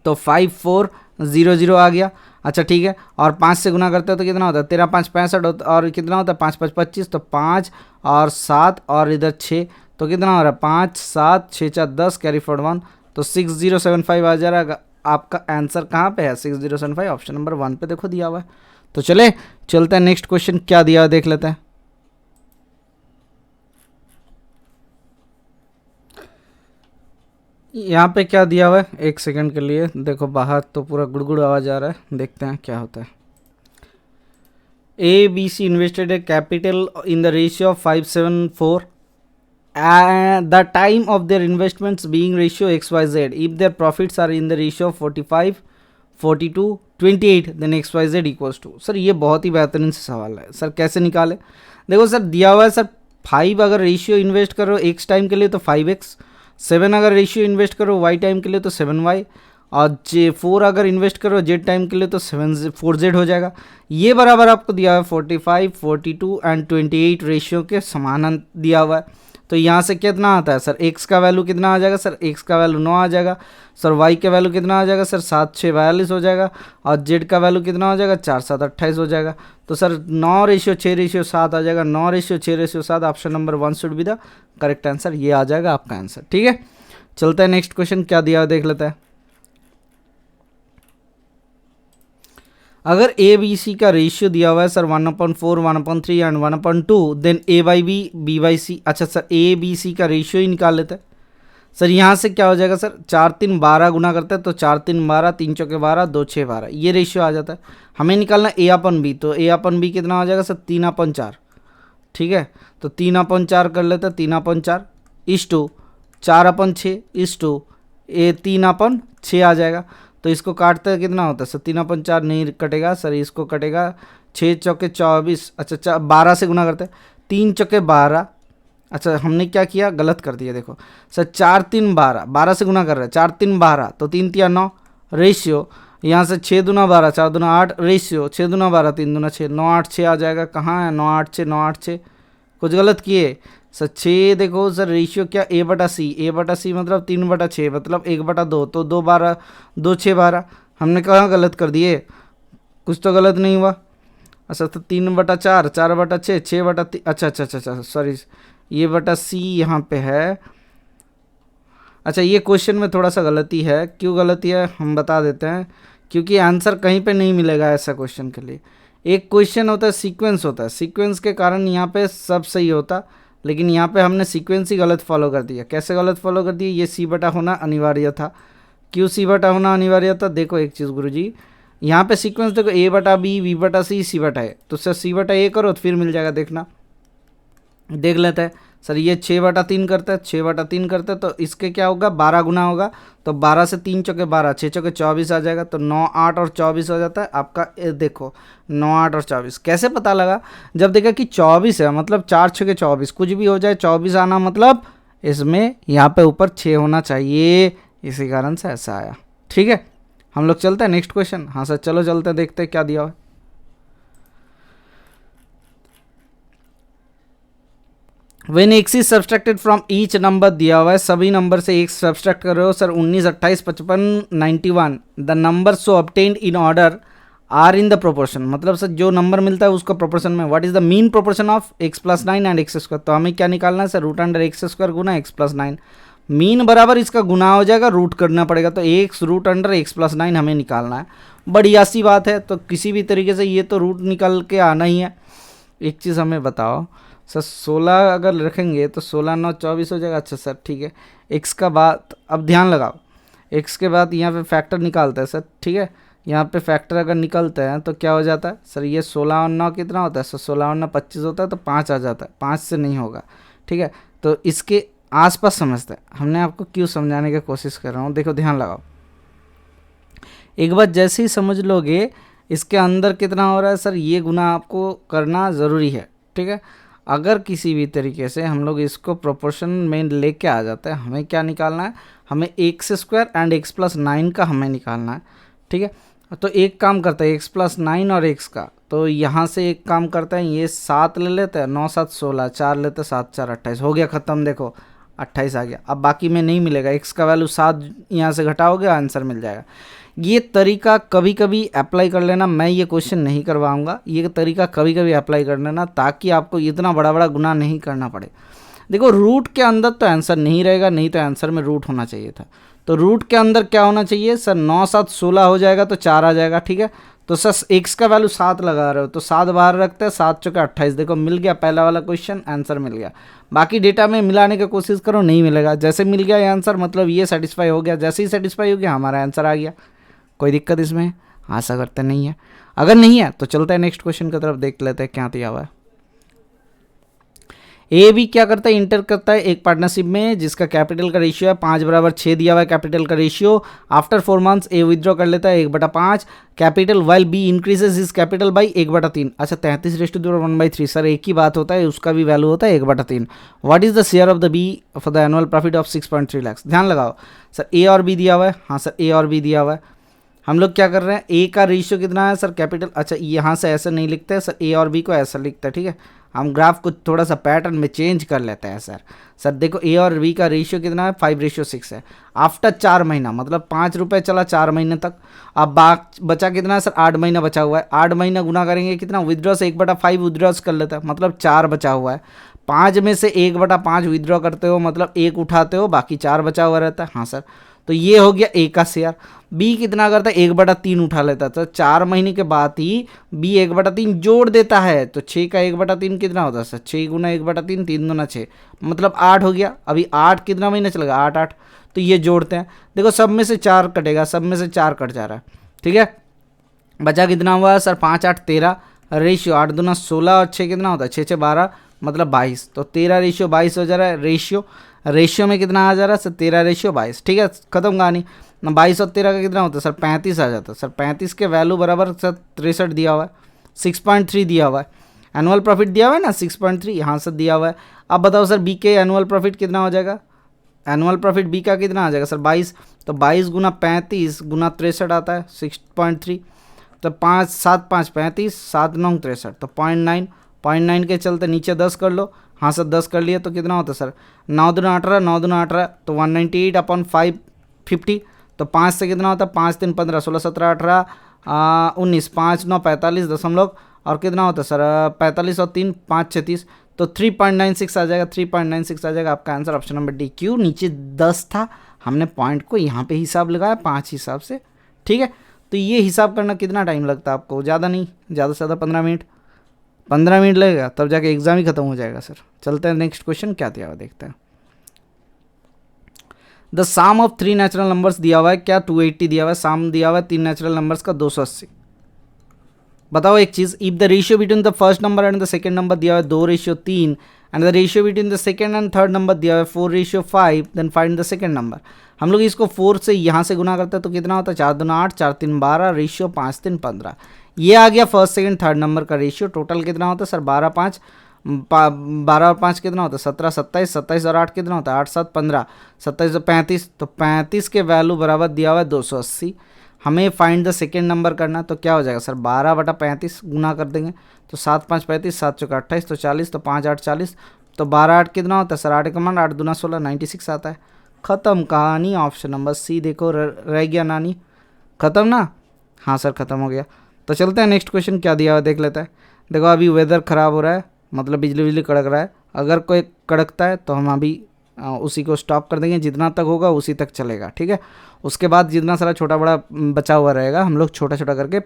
S1: तो 5400 आ गया। अच्छा ठीक है, और 5 से गुना करते हैं तो कितना होता है 13 5 65 और कितना होता है 5 5 25 तो 5 और 7 और इधर 6 तो कितना हो रहा है 5 7 6 4 10 कैरी फॉरवर्ड 1 तो 6075 आ जा रहा है। आपका आंसर कहाँ पे है 6075 ऑप्शन नंबर 1 पे देखो दिया हुआ है। तो चलते हैं नेक्स्ट क्वेश्चन क्या दिया हुआ देख लेते हैं। यहाँ पे क्या दिया हुआ है, एक सेकंड के लिए देखो, बाहर तो पूरा गुड़गुड़ आवाज आ रहा है, देखते हैं क्या होता है। A B C invested a capital in the ratio of 574 the time of their investments being ratio XYZ if their profits are in the ratio of 45 42 28 then XYZ equals to. Sir ये बहुत ही बेहतरीन से सवाल है sir, कैसे निकाले। देखो sir दिया हुआ है सर 5 अगर रेशियो इन्वेस्ट करो x टाइम के लिए तो 5x, 7 अगर रेशियो इन्वेस्ट करो y टाइम के लिए तो 7y और J4 अगर इन्वेस्ट करो Z टाइम के लिए तो 4Z हो जाएगा। ये बराबर आपको दिया हुआ है 45 42 एंड 28 रेशियो के समान दिया हुआ है। तो यहाँ से कितना आता है सर x का वैल्यू कितना आ जाएगा सर, x का वैल्यू 9 आ जाएगा सर, y का वैल्यू कितना आ जाएगा सर 7 6 42 हो जाएगा और z का वैल्यू कितना हो जाएगा 4 7 28 हो जाएगा। तो सर 9 रेशियो 6 रेशियो 7 आ जाएगा, 9 ratio 6 ratio 7 option number 1 should be the correct answer, ये आ जाएगा आपका आंसर। ठीक है, चलते हैं नेक्स्ट क्वेश्चन क्या दिया देख लेते हैं। अगर ए बी सी का रेशियो दिया हुआ है sir 1/4 1/3 and 1/2 then A by B B by C. अच्छा सर ए बी सी का रेशियो ही निकाल लेते हैं सर। यहाँ से क्या हो जाएगा सर 4 3 12 गुना करते हैं तो 4 3 12 3 चौके 12 2 6 12 ये रेशियो आ जाता है। हमें निकालना ए अपन बी, तो ए अपन बी कितना हो जाएगा सर 3/4। ठीक है, तो 3/4 कर लेते हैं, 3/4 इस टू 4/6 इस टू ए 3/6 आ जाएगा। तो इसको काटते हैं कितना होता है सर 3/4 नहीं कटेगा सर, इसको कटेगा 6 चौके 24। अच्छा 12 से गुना करते हैं 3 चौके 12। अच्छा हमने क्या किया गलत कर दिया, देखो सर 4 3 12 12 से गुना कर रहे हैं 4 3 12 तो 3 3 9 रेशियो, यहाँ से 6 दूना 12 4 दूना 8 रेशियो 6 दूना 12 3 दूना 6 9 8 6 आ जाएगा। कहाँ है 9 8 6 9 8 6, कुछ गलत किए सर 6। देखो सर रेशियो क्या A/C मतलब 3/6 मतलब 1/2 तो 2 12 2 6 12। हमने कहाँ गलत कर दिए, कुछ तो गलत नहीं हुआ। अच्छा तो 3/4 4/6 6/3 अच्छा सॉरी ये बटा सी यहाँ पे है। अच्छा ये क्वेश्चन में थोड़ा सा गलती है, क्यों गलती है हम बता देते हैं, क्योंकि आंसर कहीं पे नहीं मिलेगा ऐसा क्वेश्चन के लिए। एक क्वेश्चन होता है सीक्वेंस होता है, सीक्वेंस के कारण यहाँ पे सब सही होता, लेकिन यहाँ पे हमने सीक्वेंस ही गलत फॉलो कर दिया। कैसे गलत फॉलो कर दिया, ये सी बटा होना अनिवार्य था। क्यों सी बटा होना अनिवार्य था, देखो एक चीज़ गुरुजी, यहाँ पे सीक्वेंस देखो A/B B/C C/A, तो सर C/A करो तो फिर मिल जाएगा। देखना देख लेते हैं सर, ये 6/3 करता है 6/3 करता है तो इसके क्या होगा 12 गुना होगा, तो 12 से 3 चौके 12 6 चौके 24 आ जाएगा, तो 9 8 और 24 हो जाता है आपका। देखो 9 8 और 24 कैसे पता लगा, जब देखा कि 24 है मतलब 4 छके 24, कुछ भी हो जाए 24 आना मतलब इसमें यहाँ पे ऊपर 6 होना चाहिए, इसी कारण से ऐसा आया। ठीक है, हम लोग चलते हैं नेक्स्ट क्वेश्चन। हाँ सर चलो चलते हैं, देखते हैं क्या दिया हुआ है। When x is subtracted from each number दिया हुआ है, सभी नंबर से एक सब्सट्रैक्ट कर रहे हो sir 19 28 55 91 the number so obtained in order are in the proportion, मतलब सर जो नंबर मिलता है उसका प्रोपोर्शन में। What is the mean proportion of x+9 and x², तो हमें क्या निकालना है सर √x² गुना x+9। मीन बराबर इसका गुना हो जाएगा, रूट करना पड़ेगा, तो x √x+9 हमें निकालना है। बढ़िया सी बात है, तो किसी भी तरीके से ये तो रूट निकल के आना ही है। एक चीज़ हमें बताओ सर 16 अगर रखेंगे तो 16 9 24 हो जाएगा। अच्छा सर ठीक है, x का बात अब ध्यान लगाओ, x के बाद यहाँ पे फैक्टर निकालता है सर। ठीक है, यहाँ पे फैक्टर अगर निकलते हैं तो क्या हो जाता है सर, ये 16 और 9 कितना होता है सर 16 और 9 25 होता है, तो 5 आ जाता है, 5 से नहीं होगा। ठीक है, तो इसके आसपास समझते हैं, हमने आपको क्यों समझाने की कोशिश कर रहा हूँ। देखो ध्यान लगाओ, एक बार जैसे ही समझ लोगे इसके अंदर कितना हो रहा है सर, ये गुना आपको करना ज़रूरी है। ठीक है, अगर किसी भी तरीके से हम लोग इसको प्रोपोर्शन में लेके आ जाते हैं, हमें क्या निकालना है, हमें x square and x plus 9 का हमें निकालना है, ठीक है। तो एक काम करते हैं एक्स प्लस 9 और एक्स का, तो यहाँ से एक काम करते हैं, ये 7 ले लेते हैं, 9 7 16, 4 लेते हैं, 7 4 28, हो गया ख़त्म। देखो 28 आ गया। अब बाकी में नहीं मिलेगा, एक्स का वैल्यू 7 यहाँ से घटाओगे आंसर मिल जाएगा। ये तरीका कभी कभी अप्लाई कर लेना, मैं ये क्वेश्चन नहीं करवाऊंगा, ये तरीका कभी कभी अप्लाई कर लेना ताकि आपको इतना बड़ा बड़ा गुनाह नहीं करना पड़े। देखो रूट के अंदर तो आंसर नहीं रहेगा, नहीं तो आंसर में रूट होना चाहिए था। तो रूट के अंदर क्या होना चाहिए सर, 9 7 16 हो जाएगा तो 4 आ जाएगा, ठीक है। तो सर एक्स का वैल्यू 7 लगा रहे हो तो 7 बाहर रखते हैं, 7 चौके 28। देखो मिल गया पहला वाला क्वेश्चन, आंसर मिल गया। बाकी डेटा में मिलाने की कोशिश करो, नहीं मिलेगा। जैसे मिल गया ये आंसर, मतलब ये सेटिस्फाई हो गया। जैसे ही सेटिस्फाई हो गया हमारा आंसर आ गया। कोई दिक्कत इसमें है? आशा करते नहीं है। अगर नहीं है तो चलते हैं नेक्स्ट क्वेश्चन की तरफ, देख लेते हैं क्या दिया हुआ है। ए बी क्या करता है, इंटर करता है एक पार्टनरशिप में जिसका कैपिटल का रेशियो है 5/6 दिया हुआ है कैपिटल का ratio. After 4 months A withdraw कर लेता है 1/5 capital, while B increases his capital by 1/3। अच्छा 33:1/3 सर एक ही बात होता है, उसका भी वैल्यू होता है 1/3। What is the share of the B for the annual profit of 6.3 lakh. ध्यान लगाओ सर, ए और बी दिया हुआ है, हाँ सर ए और बी दिया हुआ है। हम लोग क्या कर रहे हैं, ए का रेशियो कितना है सर कैपिटल, अच्छा यहाँ से ऐसा नहीं लिखते हैं सर, ए और बी को ऐसा लिखते हैं, ठीक है। हम ग्राफ को थोड़ा सा पैटर्न में चेंज कर लेते हैं सर। सर देखो ए और बी का रेशियो कितना है, 5:6 है। आफ्टर 4 महीना मतलब 5 रुपये चला 4 महीने तक। अब बचा कितना है सर, 8 महीना बचा हुआ है। 8 महीना गुना करेंगे कितना, विदड्रॉ से 1/5 विदड्रॉ कर लेता है, मतलब 4 बचा हुआ है। 5 में से 1/5 विदड्रॉ करते हो, मतलब 1 उठाते हो, बाकी 4 बचा हुआ रहता है। हाँ सर, तो ये हो गया ए का शेयर। बी कितना करता है, 1/3 उठा लेता है। तो 4 महीने के बाद ही बी 1/3 जोड़ देता है, तो 6 का 1/3 कितना होता है सर, 6 गुना 1/3, 3 दूना 6, मतलब 8 हो गया। अभी 8 कितना महीना चलेगा, 8 8, तो ये जोड़ते हैं। देखो सब में से 4 कटेगा, सब में से 4 कट जा रहा है, ठीक है। बचा कितना हुआ सर, 5 8 13 रेशियो, 8 दूना 16 और 6 कितना होता है, 6 6 12 मतलब 22, तो 13:22 हो जा रहा है रेशियो में कितना आ जा रहा है सर, 13:22, ठीक है। खत्म कहानी। 22 और 13 का कितना होता है सर, 35 आ जाता है सर। 35 के वैल्यू बराबर सर 63 दिया हुआ है, 6.3 दिया हुआ है। एनुअल प्रॉफिट दिया हुआ है ना 6.3, यहाँ से दिया हुआ है। अब बताओ सर बी के एनुअल प्रॉफिट कितना हो जाएगा, एनुअल प्रॉफिट बी का कितना आ जाएगा सर 22, तो 22 गुना 35 गुना 63 आता है 6.3, तो 5 7 5 35, 7 9 63, तो 0.9 के चलते नीचे 10 कर लो। हाँ सर 10 कर लिए तो कितना होता है सर, 9 दूना 18, 9 दूना 18, तो 198/550, तो 5 से कितना होता है, 5 3 15, 16 17 18 19, 5 9 45 दशमलव, और कितना होता है सर 45 और 3 5 36, तो 3.96 आ जाएगा, 3.96 आ जाएगा आपका आंसर ऑप्शन नंबर डी। क्यों, नीचे 10 था, हमने पॉइंट को यहाँ पे हिसाब लगाया 5 हिसाब से, ठीक है। तो ये हिसाब करना कितना टाइम लगता है आपको, ज़्यादा नहीं, ज़्यादा से ज़्यादा 15 मिनट लगेगा, तब जाके एग्जाम ही खत्म हो जाएगा सर। चलते हैं नेक्स्ट क्वेश्चन क्या दिया हुआ देखते हैं। The sum of 3 natural numbers दिया हुआ है, क्या 280 दिया हुआ है, सम दिया हुआ है 3 नेचुरल नंबर्स का 280। बताओ एक चीज, if the ratio between the first number and the second number दिया हुआ है 2:3 and the ratio between the second and third number दिया हुआ है 4:5, then find the second number. हम लोग इसको 4 से यहाँ से गुना करते हैं तो कितना होता है, 4 दूना 8, 4 3 12, रेशियो 5 3 15। ये आ गया फर्स्ट सेकंड थर्ड नंबर का रेशियो। टोटल कितना होता है सर 12 और 5 कितना होता है 17 27, 27 और 8 कितना होता है 8 7 15, 27 और 35, तो 35 के वैल्यू बराबर दिया हुआ है 280। हमें फाइंड द सेकेंड नंबर करना, तो क्या हो जाएगा सर 12/35 गुना कर देंगे, तो 7 5 35, 7 चौका 28, तो 40, तो 5 8 40, तो 12 8 कितना होता है सर 8 कमांड 8 दूना 16, 96 आता है। ख़त्म कहानी, ऑप्शन नंबर सी देखो रह गया नानी, ख़त्म ना। हाँ सर ख़त्म हो गया। तो चलते हैं नेक्स्ट क्वेश्चन क्या दिया हुआ देख लेते हैं। देखो अभी वेदर ख़राब हो रहा है, मतलब बिजली कड़क रहा है। अगर कोई कड़कता है तो हम अभी उसी को स्टॉप कर देंगे, जितना तक होगा उसी तक चलेगा, ठीक है। उसके बाद जितना सारा छोटा बड़ा बचा हुआ रहेगा हम लोग छोटा छोटा करके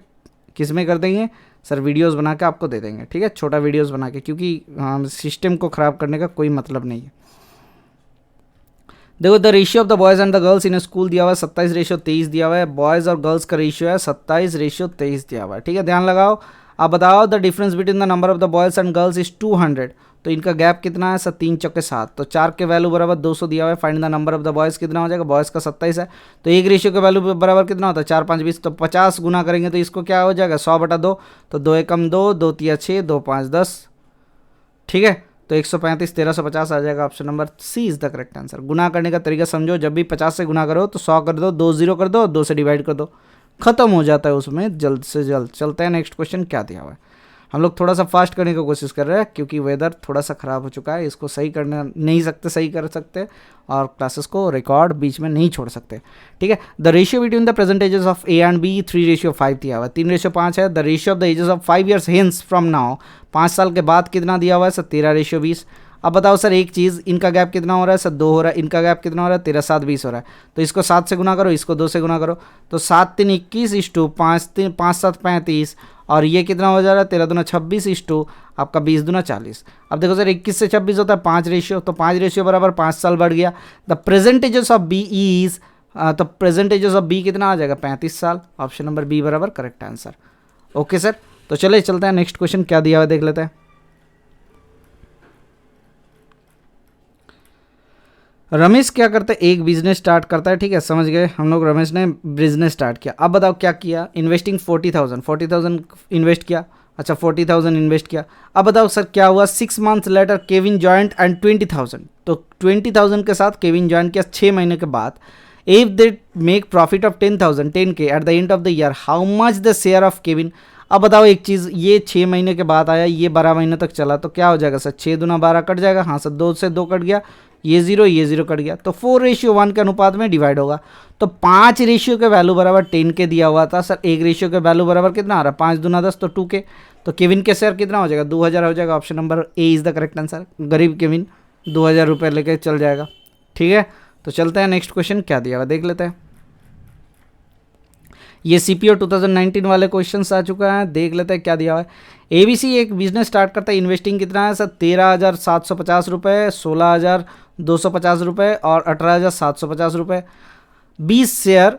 S1: किस में कर देंगे सर, वीडियोस बना के आपको दे देंगे, ठीक है, छोटा वीडियोस बना के, क्योंकि सिस्टम को ख़राब करने का कोई मतलब नहीं है। देखो the ratio of the boys and the girls in school दिया हुआ है 27:23 दिया हुआ है। बॉयज़ और गर्ल्स का रेशियो है 27:23 दिया हुआ है, ठीक है, ध्यान लगाओ। अब बताओ the difference between the number of the boys and girls is 200, तो इनका गैप कितना है सर 3 चौके 7, तो 4 के वैल्यू बराबर 200 दिया हुआ है। Find the number of the boys कितना हो जाएगा, बॉयज़ का 27 है, तो एक रेशियो के वैल्यू बराबर कितना होता है 4 5 20, तो 50 गुना करेंगे तो इसको क्या हो जाएगा 100/2, तो 2 एकम 2, 2 तिया 6, 2 5 10, ठीक है। तो 135 1350 आ जाएगा। Option number C is the correct answer. गुना करने का तरीका समझो, जब भी 50 से गुना करो तो 100 कर दो, 2 0 कर दो, 2 से डिवाइड कर दो, खत्म हो जाता है उसमें जल्द से जल्द। चलते हैं नेक्स्ट क्वेश्चन क्या दिया हुआ है। हम लोग थोड़ा सा फास्ट करने की कोशिश कर रहे हैं क्योंकि वेदर थोड़ा सा ख़राब हो चुका है, इसको सही करना नहीं सकते, सही कर सकते और क्लासेस को रिकॉर्ड बीच में नहीं छोड़ सकते, ठीक है। The ratio between the percentages of A and B 3:5 दिया हुआ है, 3:5 है। The ratio of the ages of 5 years hence from now, 5 साल के बाद कितना दिया हुआ है सर 13:20। अब बताओ सर एक चीज़, इनका गैप कितना हो रहा है सर 2 हो रहा है, इनका गैप कितना हो रहा है 13 7 20 हो रहा है। तो इसको 7 से गुना करो, इसको 2 से गुना करो, तो 7 3 21 इस्टू 5 7 35 और ये कितना हो जा रहा है 13 दूना 26 इस्टू आपका 20 दूना 40। अब देखो सर 21 से 26 होता है 5 रेशियो, तो 5 रेशियो बराबर 5 साल बढ़ गया। द प्रेजेंटेजेस ऑफ बी इज, तो प्रेजेंटेजेस ऑफ बी कितना आ जाएगा 35 साल। ऑप्शन नंबर बी बराबर करेक्ट आंसर। ओके सर, तो चलिए चलते हैं नेक्स्ट क्वेश्चन क्या दिया हुआ है देख लेते हैं। रमेश क्या करता है, एक बिजनेस स्टार्ट करता है, ठीक है समझ गए हम लोग। रमेश ने बिजनेस स्टार्ट किया, अब बताओ क्या किया, इन्वेस्टिंग 40,000 इन्वेस्ट किया। अच्छा 40,000 इन्वेस्ट किया। अब बताओ सर क्या हुआ, 6 months later Kevin joint and 20,000, तो 20,000 के साथ केविन ज्वाइन किया 6 महीने के बाद। If they make profit of 10,000 10K at the end of the year, how much the share of Kevin. अब बताओ एक चीज़, ये 6 महीने के बाद आया, ये 12 महीने तक चला, तो क्या हो जाएगा सर 6 दूना 12 कट जाएगा, हाँ सर 2 से 2 कट गया, ये 0 कट गया, तो 4:1 के अनुपात में डिवाइड होगा। तो 5 रेशियो के वैल्यू बराबर 10K दिया हुआ था सर, 1 रेशियो के वैल्यू बराबर कितना आ रहा है 5 दूना 10 तो 2K, तो केविन के शेयर कितना हो जाएगा 2,000 हो जाएगा। Option number A is the correct answer. गरीब केविन 2,000 रुपये लेके चल जाएगा, ठीक है। तो चलते हैं नेक्स्ट क्वेश्चन क्या दिया हुआ देख लेते हैं। ये CPO 2019 वाले क्वेश्चंस आ चुका है, देख लेते हैं क्या दिया हुआ है। ABC एक बिजनेस स्टार्ट करता है, इन्वेस्टिंग कितना है सर 13,750 रुपये, 16,250 रुपये और 18,750 रुपये। 20 share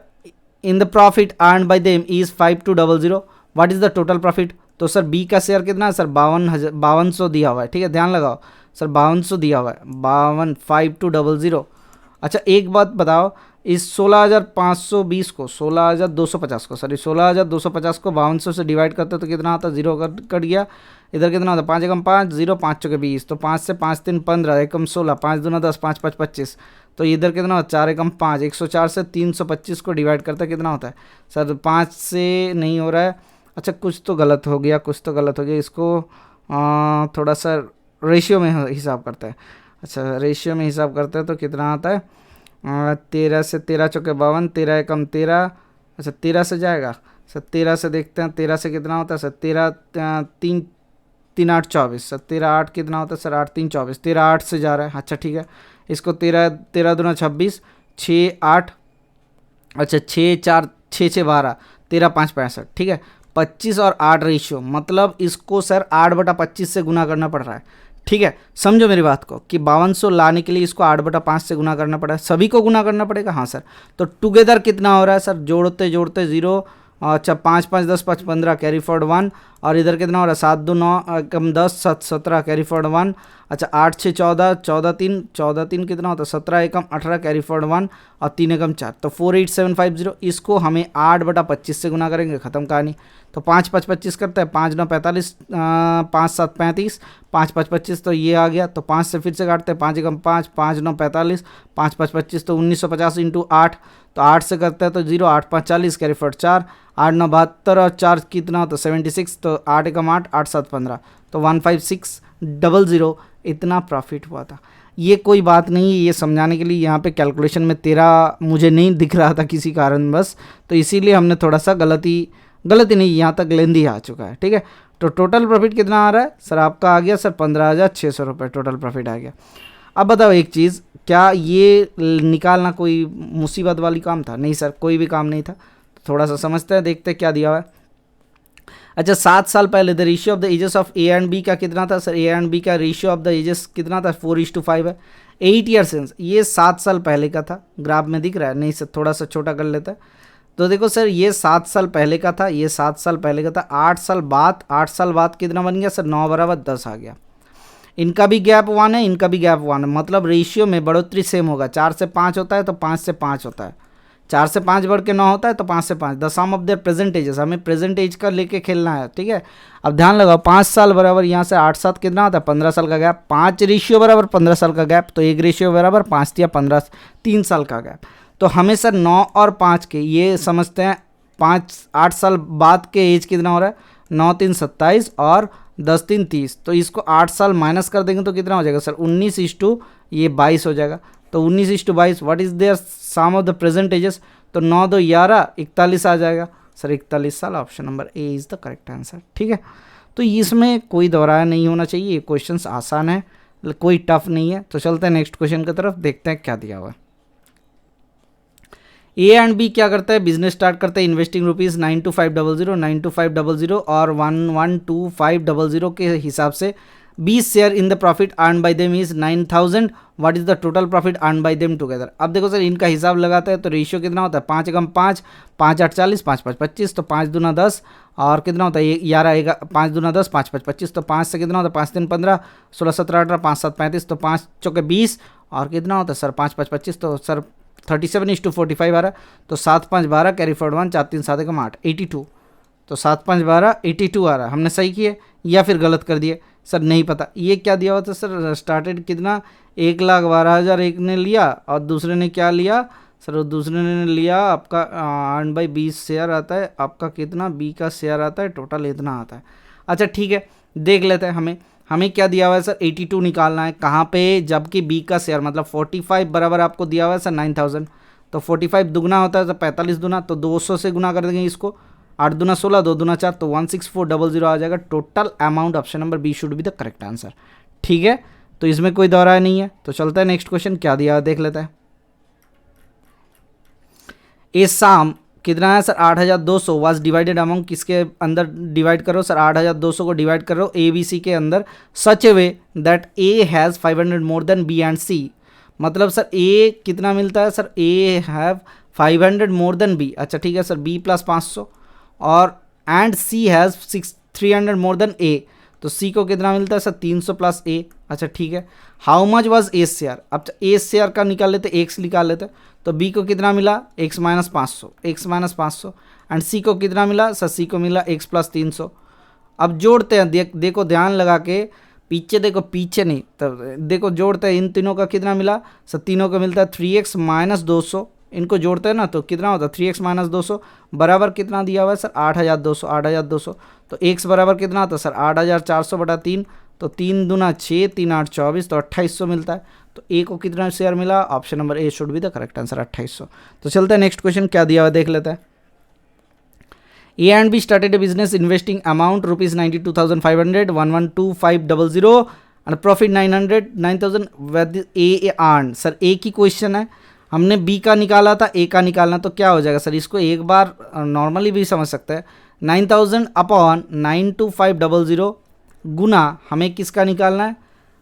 S1: in the profit earn bye them is 5200। What is the total profit. तो सर बी का शेयर कितना है सर 5200 दिया हुआ है, ठीक है ध्यान लगाओ सर 5200 दिया हुआ है, 5200। अच्छा एक बात बताओ, इस 16,520 को 16,250 को सॉरी 16,250 को 5200 से डिवाइड करते हो तो कितना आता है 0 कट गया। इधर कितना होता है 5 एकम 5 0 5 चौके 20, तो 5 से 5 3 15 एकम 16 5 दूना 10 5 5 25, तो इधर कितना होता है 4 एकम 5 104 से 325 को डिवाइड करते कितना होता है सर 5 से नहीं हो रहा है। अच्छा कुछ तो गलत हो गया, इसको थोड़ा सा रेशियो में हिसाब करते हैं। अच्छा रेशियो में हिसाब करते हैं तो कितना आता है 13 से 13 चौके 52 13 एकम 13। अच्छा 13 से जाएगा सर, 13 से देखते हैं 13 से कितना होता है सर 13 3 3 8 24, सर 13 8 कितना होता है सर 8 3 24, 13 8 से जा रहा है। अच्छा ठीक है, इसको 13 दूना 26 6 8, अच्छा 6 4 6 6 12 13 5 65, ठीक है 25 और 8 रेशियो, मतलब इसको सर 8/25 से गुना करना पड़ रहा है, ठीक है समझो मेरी बात को कि 5200 लाने के लिए इसको 8/5 से गुना करना पड़ा है, सभी को गुना करना पड़ेगा हाँ सर। तो टुगेदर कितना हो रहा है सर जोड़ते जोड़ते 0, अच्छा 5 5 10 5 15 कैरी फॉरवर्ड 1, और इधर कितना हो रहा है 7 2 9 कम 10 7 17 कैरी फॉरवर्ड 1, अच्छा 8 6 14 14 3 कितना होता है 17 एकम 18 कैरी फॉरवर्ड 1 और 3 एकम 4, तो 48750। इसको हमें 8/25 से गुना करेंगे, ख़त्म कहानी। तो 5 5 25 करते हैं, 5 9 45 5 7 35 5 5 25, तो ये आ गया। तो 5 से फिर से काटते हैं, 5 एकम 5 5 9 45 5 5 25, तो 1950 इंटू 8, तो 8 से करते हैं तो 0 8 5 40 कैरी फॉरवर्ड 4 8 9 72 और 4 कितना होता है 76, तो 8 एकम 8 8 7 15, तो 15600 इतना प्रॉफिट हुआ था। ये कोई बात नहीं, ये समझाने के लिए यहाँ पे कैलकुलेशन में 13 मुझे नहीं दिख रहा था किसी कारण बस, तो इसीलिए हमने थोड़ा सा गलती नहीं यहाँ तक लेंदी आ चुका है, ठीक है। तो टोटल प्रॉफिट कितना आ रहा है सर आपका आ गया सर 15,600 रुपये टोटल प्रॉफिट आ गया। अब बताओ एक चीज़, क्या ये निकालना कोई मुसीबत वाली काम था? नहीं सर कोई भी काम नहीं था। थोड़ा सा समझते हैं, देखते हैं क्या दिया हुआ है। अच्छा 7 साल पहले the ratio of the ages of A and B का कितना था सर, ए एंड बी का रेशियो ऑफ द एजेस कितना था 4:5 है। 8 ईयर सिंस, ये 7 साल पहले का था, ग्राफ में दिख रहा है नहीं सर थोड़ा सा छोटा कर लेता है। तो देखो सर ये 7 साल पहले का था, ये 7 साल पहले का था। 8 साल बाद कितना बन गया सर 9/10 आ गया। इनका भी गैप 1 है, इनका भी गैप 1 है, मतलब रेशियो में बढ़ोतरी सेम होगा। 4 से 5 होता है तो 5 से 5 होता है, 4 से 5 बढ़ के 9 होता है तो 5 से 5, the sum of their present ages, हमें प्रेजेंट एज का लेके खेलना है, ठीक है। अब ध्यान लगाओ 5 साल बराबर यहाँ से 8 7 कितना होता है 15 साल का गैप, 5 रेशियो बराबर 15 साल का गैप, तो 1 रेशियो बराबर 5 या 15 3 साल का गैप। तो हमें सर 9 और 5 के ये समझते हैं 8 साल बाद के एज कितना हो रहा है, 9 3 27 और 10 3 30, तो इसको 8 साल माइनस कर देंगे तो कितना हो जाएगा सर 19 ये 22 हो जाएगा। तो 19:22 what is their sum of the present ages, तो 9 2 11 41 आ जाएगा सर 41 साल, option number A is the correct answer, ठीक है। तो इसमें कोई दोहराया नहीं होना चाहिए, ये क्वेश्चंस आसान है, कोई टफ नहीं है। तो चलते हैं नेक्स्ट क्वेश्चन की तरफ, देखते हैं क्या दिया हुआ है। ए एंड बी क्या करता है, बिजनेस स्टार्ट करते हैं इन्वेस्टिंग रुपीज़ 92500 92500 और 112,500 के हिसाब से 20 share in the profit earn bye them is 9000, what is the total profit earn bye them together. अब देखो सर इनका हिसाब लगाता है तो रेशियो कितना होता है 5 एकम 5, 5 8 40, 5 5 25, तो 5 दूना 10 और कितना होता है 11 5 दूना 10, 5 5 25, तो 5 से कितना होता है 5 3 15, 16 17 18, 5 7 35, तो 5 चौके 20 और कितना होता है सर 5 5 25, तो सर 37:45 आ रहा है, तो 7 5 12 कैरी फॉरवर्ड 1 4 3 7 एकम 8 82, तो 7 5 12 82 आ रहा है। हमने सही किए या फिर गलत कर दिए सर, नहीं पता। ये क्या दिया हुआ था सर, स्टार्टेड कितना 1,12,000 एक ने लिया और दूसरे ने क्या लिया सर, दूसरे ने लिया आपका अर्न बाई 20 शेयर आता है, आपका कितना बी का शेयर आता है, टोटल इतना आता है। अच्छा ठीक है, देख लेते हैं। हमें क्या दिया हुआ है सर 82 निकालना है, कहाँ पे, जबकि बी का शेयर मतलब 45 बराबर आपको दिया हुआ है सर 9000, तो 45 दुगना होता है तो 45 दुना, तो 200 से गुना कर देंगे इसको, 8 दूना 16, 2 दूना 4, तो 16400 आ जाएगा total amount. Option number B should be the correct answer, ठीक है। तो इसमें कोई दोहराया नहीं है। तो चलता है नेक्स्ट क्वेश्चन, क्या दिया देख लेते हैं। ए साम कितना है सर 8200 वाज डिवाइडेड अमंग, किसके अंदर डिवाइड करो सर 8200 को डिवाइड करो ए बी सी के अंदर, such a way that A has 500 more than B and C. मतलब सर ए कितना मिलता है sir, A have 500 more than B, अच्छा ठीक है सर, बी प्लस 500 और and C has 300 more than A, तो सी को कितना मिलता है सर 300 प्लस ए, अच्छा ठीक है। How much was a share, अब ए शेयर का निकाल लेते, एक्स निकाल लेते, तो बी को कितना मिला एक्स माइनस 500 एंड सी को कितना मिला सर, सी को मिला एक्स प्लस 300। अब जोड़ते हैं, देखो ध्यान लगा के, पीछे देखो, पीछे नहीं, तब देखो जोड़ते हैं, इन तीनों का कितना मिला सर, तीनों का मिलता है 3x माइनस 200, इनको जोड़ते हैं ना तो कितना होता है 3x माइनस 200 बराबर कितना दिया हुआ है सर 8200, तो x बराबर कितना आता है सर 8400 बटा 3, तो 3 दूना 6 3 8 24, तो 2800 मिलता है। तो ए को कितना शेयर मिला, option number A should be the correct answer 2800। तो चलते हैं नेक्स्ट क्वेश्चन, क्या दिया हुआ देख लेते हैं। A and B started a business investing amount ₹92,500 112,500 and profit 900 9,000 A earn. Sir A की क्वेश्चन है, हमने बी का निकाला था, ए का निकालना, तो क्या हो जाएगा सर, इसको एक बार नॉर्मली भी समझ सकते हैं, 9000 अपॉन 92500 गुना हमें किसका निकालना है,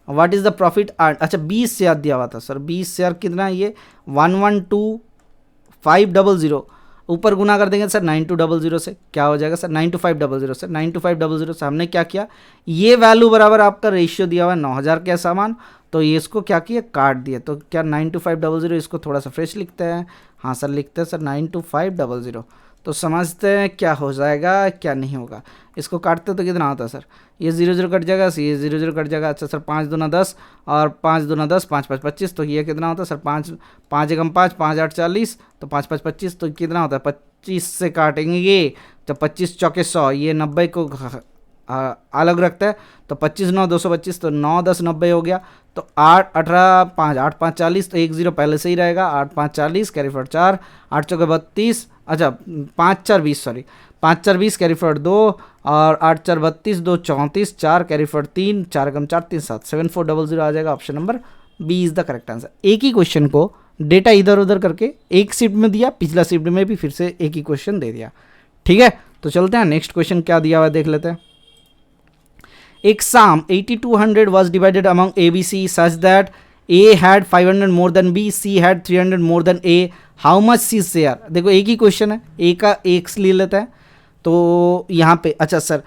S1: what is the profit earn. अच्छा 20 शेयर दिया हुआ था सर, 20 शेयर कितना है ये 112,500, ऊपर गुना कर देंगे सर 9200 से, क्या हो जाएगा सर 92500 से, 92500 से हमने क्या किया, ये वैल्यू बराबर आपका रेशियो दिया हुआ है 9000 के सामान, तो ये इसको क्या किया काट दिए, तो क्या 92500 इसको थोड़ा सा फ्रेश लिखते हैं, हाँ सर लिखते हैं सर 92500, तो समझते हैं क्या हो जाएगा क्या नहीं होगा। इसको काटते तो कितना होता है सर, ये 0 0 कट जाएगा, ये 0 0 कट जाएगा, अच्छा सर 5 दूना 10 और 5 दूना 10 5 5 25, तो ये कितना होता है सर 5 5 एकम 5 5 8 40, तो 5 5 25, तो कितना होता है 25 से काटेंगे ये, तो 25 चौके 100, ये 90 को अलग रखता है, तो 25 9 225, तो 9 10 90 हो गया, तो 8 18 5 8 5 40, तो 1 0 पहले से ही रहेगा, 8 5 40 कैरी फॉरवर्ड 4, 8 चौके 32, अच्छा 5 4 20 सॉरी 5 4 20 कैरी फॉरवर्ड 2 और 8 4 32 2 34 4 कैरी फॉरवर्ड 3 4 एकम 4 3 7 7400 आ जाएगा, option number B is the correct answer. एक ही क्वेश्चन को डेटा इधर उधर करके एक शिफ्ट में दिया, पिछला शिफ्ट में भी फिर से एक ही क्वेश्चन दे दिया, ठीक है। तो चलते हैं नेक्स्ट क्वेश्चन, क्या दिया हुआ देख लेते हैं। एक sum 8200 was divided among A, B, C such that A had 500 more than B, C had 300 more than A. How much C share? देखो एक ही क्वेश्चन है, A का x ले लेता है, तो यहाँ पे अच्छा सर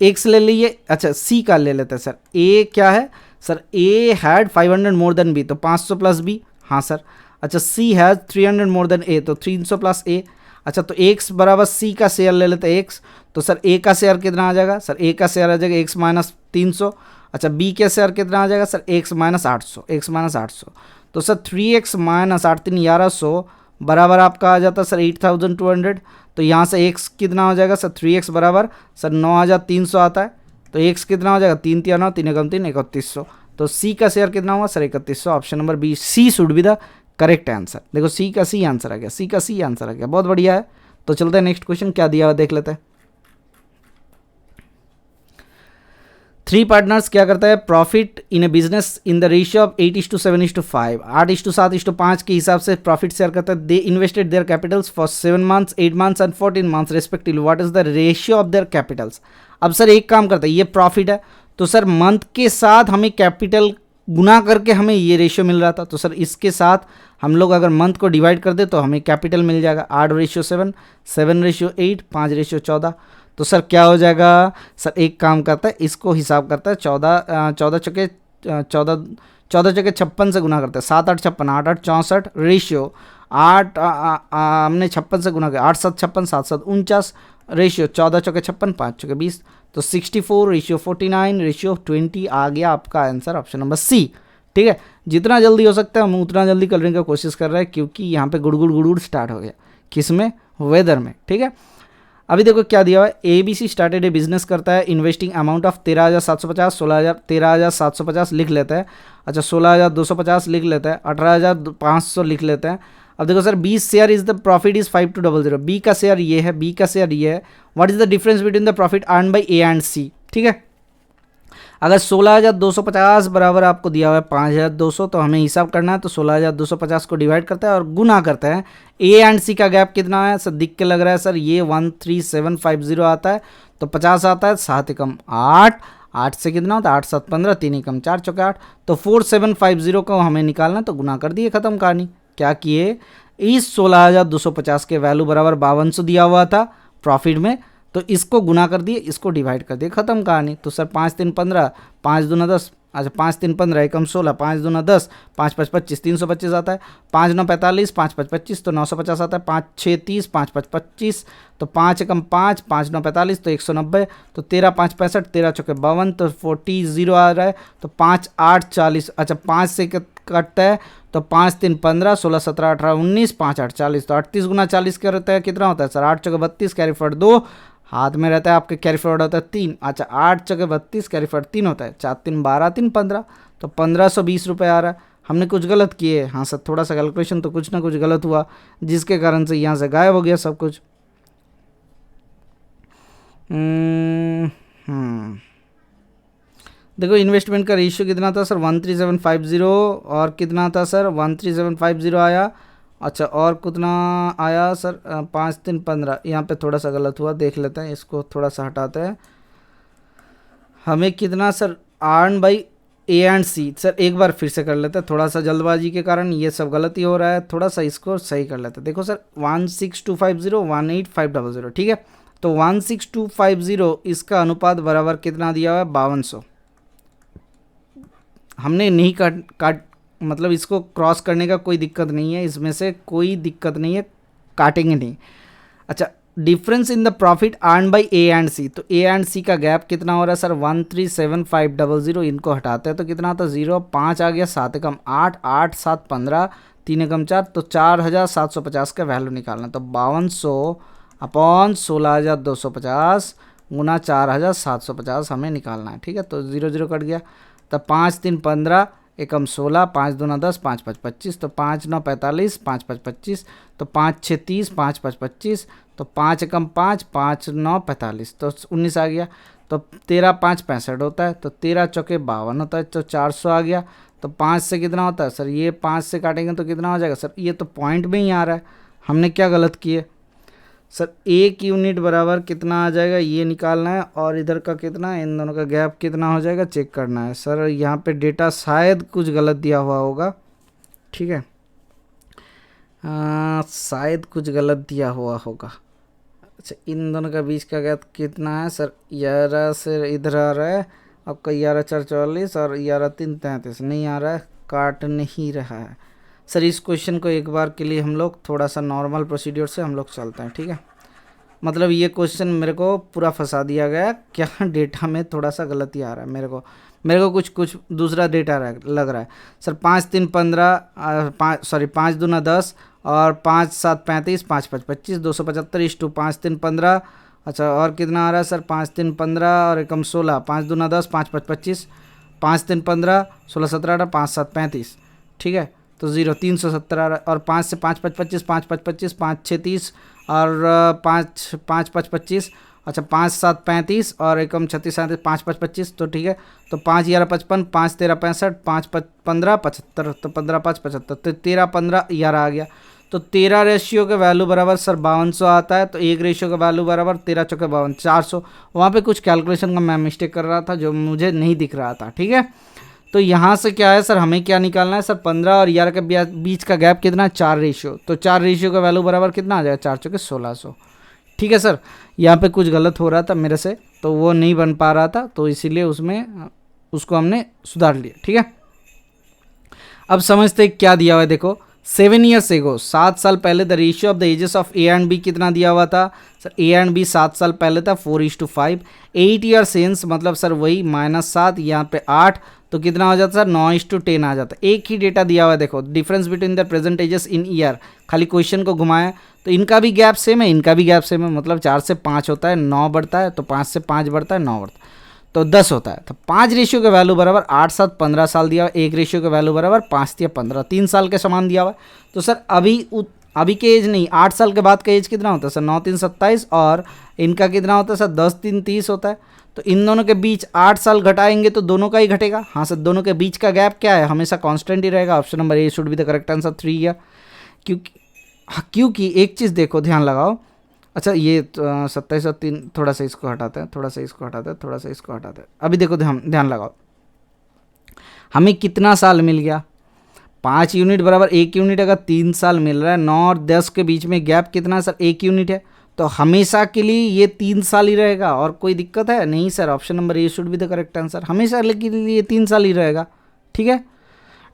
S1: x ले लिए, अच्छा C का ले लेता है सर, A क्या है sir, A had 500 more than B, तो 500 प्लस B, हाँ सर। अच्छा सी हैज़ 300 मोर देन ए, तो 300 प्लस ए। अच्छा तो एक्स बराबर सी का शेयर ले लेते हैं एक्स, तो सर ए का शेयर कितना आ जाएगा, सर ए का शेयर आ जाएगा एक्स माइनस 300। अच्छा बी का शेयर कितना आ जाएगा, sir x minus 800, x minus 800। तो सर 3x माइनस 8 3 1100 बराबर आपका आ जाता है सर 8200। तो यहाँ से एक्स कितना हो जाएगा सर 3x बराबर सर 9300 आता है। तो एक्स कितना हो जाएगा 3 3 9 3 एकम 3 3100। तो सी का शेयर कितना हुआ sir 3100। Option number B C should be the correct answer. देखो सी का सी आंसर आ गया, सी का सी आंसर आ गया, बहुत बढ़िया है। तो चलते हैं नेक्स्ट क्वेश्चन क्या दिया हुआ देख लेते हैं। 3 पार्टनर्स क्या करता है profit in A business in the ratio of 8:7:5, 8:7:5 के हिसाब से प्रॉफिट शेयर करता है। दे invested there Capitals for 7 months 8 months and 14 months respectively, what is the ratio of there Capitals. अब सर एक काम करता है, ये प्रॉफिट है तो सर मंथ के साथ हमें कैपिटल गुना करके हमें ये रेशियो मिल रहा था, तो सर इसके साथ हम लोग अगर मंथ को डिवाइड कर दे तो हमें कैपिटल मिल जाएगा 8:7, 7:8, 5:14। तो सर क्या हो जाएगा, सर एक काम करता है इसको हिसाब करता है 14 चौके 56 से गुना करते हैं, 7 8 56 8 8 64 रेशियो 8 हमने 56 से गुना किया 8 7 56 7 7 49 रेशियो 14 चौके 56 5 चौके 20, तो 64 रेशियो 49 रेशियो 20 आ गया आपका आंसर ऑप्शन नंबर सी। ठीक है, जितना जल्दी हो सकता है हम उतना जल्दी करने की कोशिश कर रहे हैं क्योंकि यहाँ पे गुड़गुड़ स्टार्ट हो गया, किसमें, वेदर में। ठीक है, अभी देखो क्या दिया हुआ है, A B C started a business करता है इन्वेस्टिंग अमाउंट ऑफ 13,750, 13,750 लिख लेते हैं। अच्छा 16,250 लिख लेते हैं, 18,500 लिख लेते हैं। अब देखो sir B share is the profit is 5200, B का शेयर ये है, बी का शेयर ये है। What is the difference between the profit earn by A and C. ठीक है, अगर 16,250 बराबर आपको दिया हुआ है 5,200, तो हमें हिसाब करना है तो 16,250 को डिवाइड करता है और गुना करता है। ए एंड सी का गैप कितना है सर, दिख के लग रहा है सर ये 13750 आता है, तो 50 आता है, 7 एकम 8, 8 से कितना होता है 8 7 15, 3 एकम 4 चौके 8, तो 4750 को हमें निकालना, तो गुना कर दिए, खत्म कहानी। क्या किए, इस 16,250 के वैल्यू बराबर 5200 दिया हुआ था प्रॉफिट में, तो इसको गुना कर दिए, इसको डिवाइड कर दिए, खत्म कहानी। तो सर 5 3 15, 5 दूना 10, अच्छा 5 3 15 एकम 16, 5 दूना 10, 5 5 25, 325 आता है, 5 9 45, 5 5 25 तो 950 आता है, 5 6 30, 5 5 25 तो 5 एकम 5, 5 9 45 तो 190, तो 13 5 65, 13 चौके 52 तो 40 0 आ रहा है, तो 5 8 40, अच्छा 5 से कटता है तो 5 3 15, 16 17 18 19, 5 8 40, तो 38 गुना 40 क्या रहता है, कितना होता है सर 8 चौके 32, कैरी फॉरवर्ड 2 हाथ में रहता है आपके, कैरी फॉरवर्ड होता है 3, अच्छा 8 चौके 32 कैरी फॉरवर्ड 3 होता है, 4 3 12 3 15, तो 1520 रुपये आ रहा है। हमने कुछ गलत किए, हाँ सर थोड़ा सा कैलकुलेशन तो कुछ ना कुछ गलत हुआ जिसके कारण से यहाँ से गायब हो गया सब कुछ। देखो इन्वेस्टमेंट का रेशियो कितना था सर 13750, और कितना था सर 13750 आया। अच्छा और कितना आया सर 5 3 15, यहाँ पे थोड़ा सा गलत हुआ, देख लेते हैं इसको, थोड़ा सा हटाते हैं। हमें कितना sir earn by A and C, sir एक बार फिर से कर लेते हैं, थोड़ा सा जल्दबाजी के कारण ये सब गलती हो रहा है, थोड़ा सा इसको सही कर लेते हैं। देखो सर 16250 18500, ठीक है, तो 16250 इसका अनुपात बराबर कितना दिया हुआ है 5200। हमने नहीं काट मतलब इसको क्रॉस करने का कोई दिक्कत नहीं है, इसमें से कोई दिक्कत नहीं है, काटेंगे नहीं। अच्छा difference in the profit earn by A and C, तो ए एंड सी का गैप कितना हो रहा है सर 137,500, इनको हटाते हैं तो कितना आता है 0, 5 आ गया, 7 एकम 8, 8 7 15, 3 एकम 4, तो 4,750 का वैल्यू निकालना, तो 5200 अपॉन 16,250 गुना 4,750 हमें निकालना है। ठीक है, तो 0 0 कट गया, तब 5 3 15 एकम 16, 5 दूना 10, 5 5 25, तो 5 9 45, 5 5 25, तो 5 6 30, 5 5 25, तो 5 एकम 5, 5 9 45, तो 19 आ गया, तो 13 5 65 होता है, तो 13 चौके 52 होता है, तो 400 आ गया। तो 5 से कितना होता है सर, ये 5 से काटेंगे तो कितना हो जाएगा सर, ये तो पॉइंट में ही आ रहा है, हमने क्या गलत किए सर, एक यूनिट बराबर कितना आ जाएगा ये निकालना है, और इधर का कितना, इन दोनों का गैप कितना हो जाएगा चेक करना है। सर यहाँ पे डेटा शायद कुछ गलत दिया हुआ होगा, ठीक है, शायद कुछ गलत दिया हुआ होगा। अच्छा इन दोनों का बीच का गैप कितना है सर, 11 से इधर आ रहा है आपका 11 4 44 और 11 3 33, नहीं आ रहा है, काट नहीं रहा है सर इस क्वेश्चन को एक बार के लिए हम लोग थोड़ा सा नॉर्मल प्रोसीड्योर से हम लोग चलते हैं, ठीक है। मतलब ये क्वेश्चन मेरे को पूरा फंसा दिया गया, क्या डेटा में थोड़ा सा गलती आ रहा है मेरे को कुछ दूसरा डेटा लग रहा है। सर 5 दूना 10 और 5 7 35, 5 5 25, 275 5 3 15। अच्छा और कितना आ रहा है सर? 5 3 15 और एकम 16, 5 दूना 10, 5 5 25, 5 3 15, 16 17 18, 5 7 35, ठीक है। तो 370 आ रहा है। और 5 से 5 5 25, 5 5 25, 5 6 30 और 5 5 5 25। अच्छा 5 7 35 और एकम 36 37, 5 5 25, तो ठीक है। तो 5 11 55, 5 13 65, 5 15 75, तो 15 5 75, तो 13 15 11 आ गया। तो 13 रेशियो के वैल्यू बराबर सर 5200 आता है। तो 1 रेशियो का वैल्यू बराबर 13 चौके 52, 400। वहाँ पे कुछ कैलकुलेशन का मैं मिस्टेक कर रहा था जो मुझे नहीं दिख रहा था, ठीक है। तो यहाँ से क्या है सर, हमें क्या निकालना है सर? 15 और 11 के बीच का गैप कितना है? 4 रेशियो। तो 4 रेशियो का वैल्यू बराबर कितना आ जाएगा? 4 चौके 1600, ठीक है सर। यहाँ पे कुछ गलत हो रहा था मेरे से, तो वो नहीं बन पा रहा था, तो इसीलिए उसको हमने सुधार लिया, ठीक है। अब समझते क्या दिया हुआ है, देखो 7 ईयर्स एगो, 7 साल पहले the ratio of the ages of A and B कितना दिया हुआ था सर? ए एंड बी 7 साल पहले था 4:5। 8 ईयर सेंस मतलब सर वही -7, यहाँ पे 8, तो कितना हो जाता सर? 9:10 आ जाता। एक ही डेटा दिया हुआ है, देखो difference between the present edges in year, खाली क्वेश्चन को घुमाया तो इनका भी गैप सेम है, इनका भी गैप सेम है। मतलब 4 से 5 होता है, 9 बढ़ता है, तो 5 से 5 बढ़ता है, 9 बढ़ता है, तो 10 होता है। तो 5 रेशियो के वैल्यू बराबर 8 7 15 साल दिया हुआ। 1 रेशियो के वैल्यू बराबर 5 3 15, 3 साल के समान दिया हुआ है। तो सर अभी के एज नहीं, 8 साल के बाद का एज कितना होता है सर? 9 3 27, और इनका कितना होता है सर? 10 3 30 होता है। तो इन दोनों के बीच 8 साल घटाएंगे तो दोनों का ही घटेगा। हाँ सर, दोनों के बीच का गैप क्या है? हमेशा कांस्टेंट ही रहेगा। Option number A should be the correct answer 3 year. क्योंकि एक चीज़ देखो, ध्यान लगाओ। अच्छा ये 27 और 3, थोड़ा सा इसको हटाते हैं, थोड़ा सा इसको हटाते हैं, थोड़ा सा इसको हटाते हैं। अभी देखो ध्यान लगाओ, हमें कितना साल मिल गया? 5 यूनिट बराबर 1 यूनिट। अगर 3 साल मिल रहा है, 9 और 10 के बीच में गैप कितना है सर? 1 यूनिट है। तो हमेशा के लिए ये 3 साल ही रहेगा। और कोई दिक्कत है? नहीं sir, option number A should be the correct answer. हमेशा के लिए 3 साल ही रहेगा, ठीक है।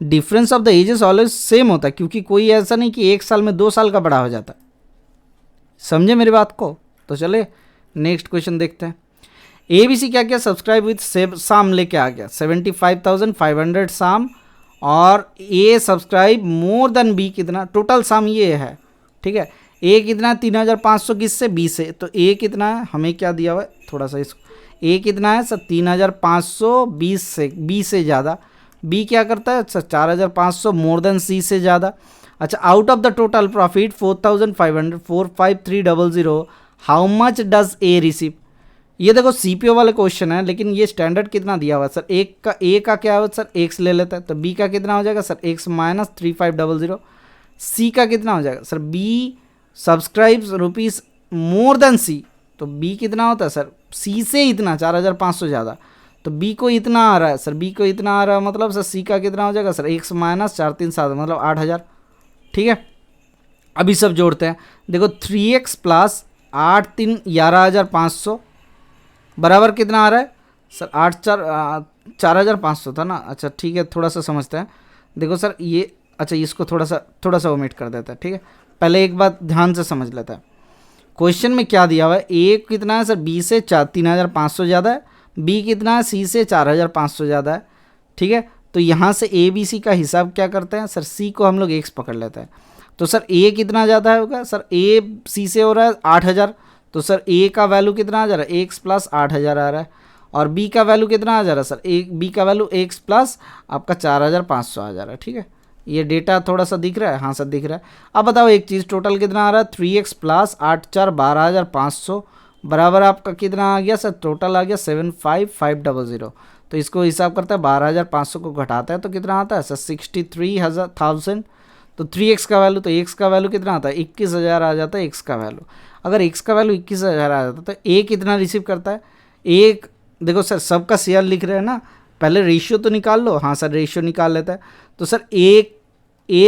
S1: Difference of the ages always same होता है, क्योंकि कोई ऐसा नहीं कि 1 साल में 2 साल का बड़ा हो जाता है। समझे मेरी बात को? तो चले नेक्स्ट क्वेश्चन देखते हैं। ABC क्या किया? सब्सक्राइब विथ साम लेके आ गया 75,500 साम, और ए सब्सक्राइब मोर देन बी कितना? टोटल साम ये है, ठीक है। ए कितना? 3,500 किससे? बी से। तो ए कितना है? हमें क्या दिया हुआ है? थोड़ा सा इसको, ए कितना है सर? 3,520 से, बी से ज़्यादा। बी क्या करता है सर? 4,500 मोर देन सी से ज़्यादा। अच्छा, out of the total profit 4,500, 45300, how much does A receive? ये देखो सीपीओ वाले क्वेश्चन है, लेकिन ये स्टैंडर्ड कितना दिया हुआ है सर? ए का क्या हो सर? एक्स ले लेता है, तो बी का कितना हो जाएगा सर? X minus 3500। सी का कितना हो जाएगा sir? B subscribes rupees more than C, तो बी कितना होता है सर? सी से इतना 4,500 ज़्यादा, तो बी को इतना आ रहा है सर, बी को इतना आ रहा है, मतलब सर सी का कितना हो जाएगा सर? एक्स माइनस 437, मतलब 8,000, ठीक है। अभी सब जोड़ते हैं, देखो 3x प्लस 8 3 11,500 बराबर कितना आ रहा है सर? 4,500 था ना। अच्छा ठीक है, थोड़ा सा समझते हैं। देखो सर ये, अच्छा इसको थोड़ा सा ओमिट कर देता है, ठीक है। पहले एक बात ध्यान से समझ लेता है, क्वेश्चन में क्या दिया हुआ है? ए कितना है सर? बी से 3,500 ज़्यादा है। बी कितना है? सी से 4,500 ज़्यादा है, ठीक है। तो यहाँ से ए बी सी का हिसाब क्या करते हैं सर? सी को हम लोग एक्स पकड़ लेते हैं। तो सर ए कितना ज़्यादा है होगा सर? ए सी से हो रहा है 8,000, तो सर ए का वैल्यू कितना आ जा रहा है? एक्स प्लस 8,000 आ रहा है। और बी का वैल्यू कितना आ जा रहा है सर? बी का वैल्यू एक्स प्लस आपका 4,500 आ जा रहा है, ठीक है। ये डेटा थोड़ा सा दिख रहा है? हाँ सर दिख रहा है। अब बताओ एक चीज़, टोटल कितना आ रहा है? 3x प्लस 8 4 12,500 बराबर आपका कितना आ गया सर? टोटल आ गया 75,500। तो इसको हिसाब करता है, 12,500 को घटाता है तो कितना आता है सर? 63,000। तो 3x का वैल्यू, तो x का वैल्यू कितना आता है? 21,000 आ जाता है x का वैल्यू। अगर x का वैल्यू 21,000 आ जाता है तो a कितना रिसीव करता है? एक देखो सर, सबका शेयर लिख रहे हैं ना, पहले रेशियो तो निकाल लो। हाँ सर रेशियो निकाल लेता है। तो सर ए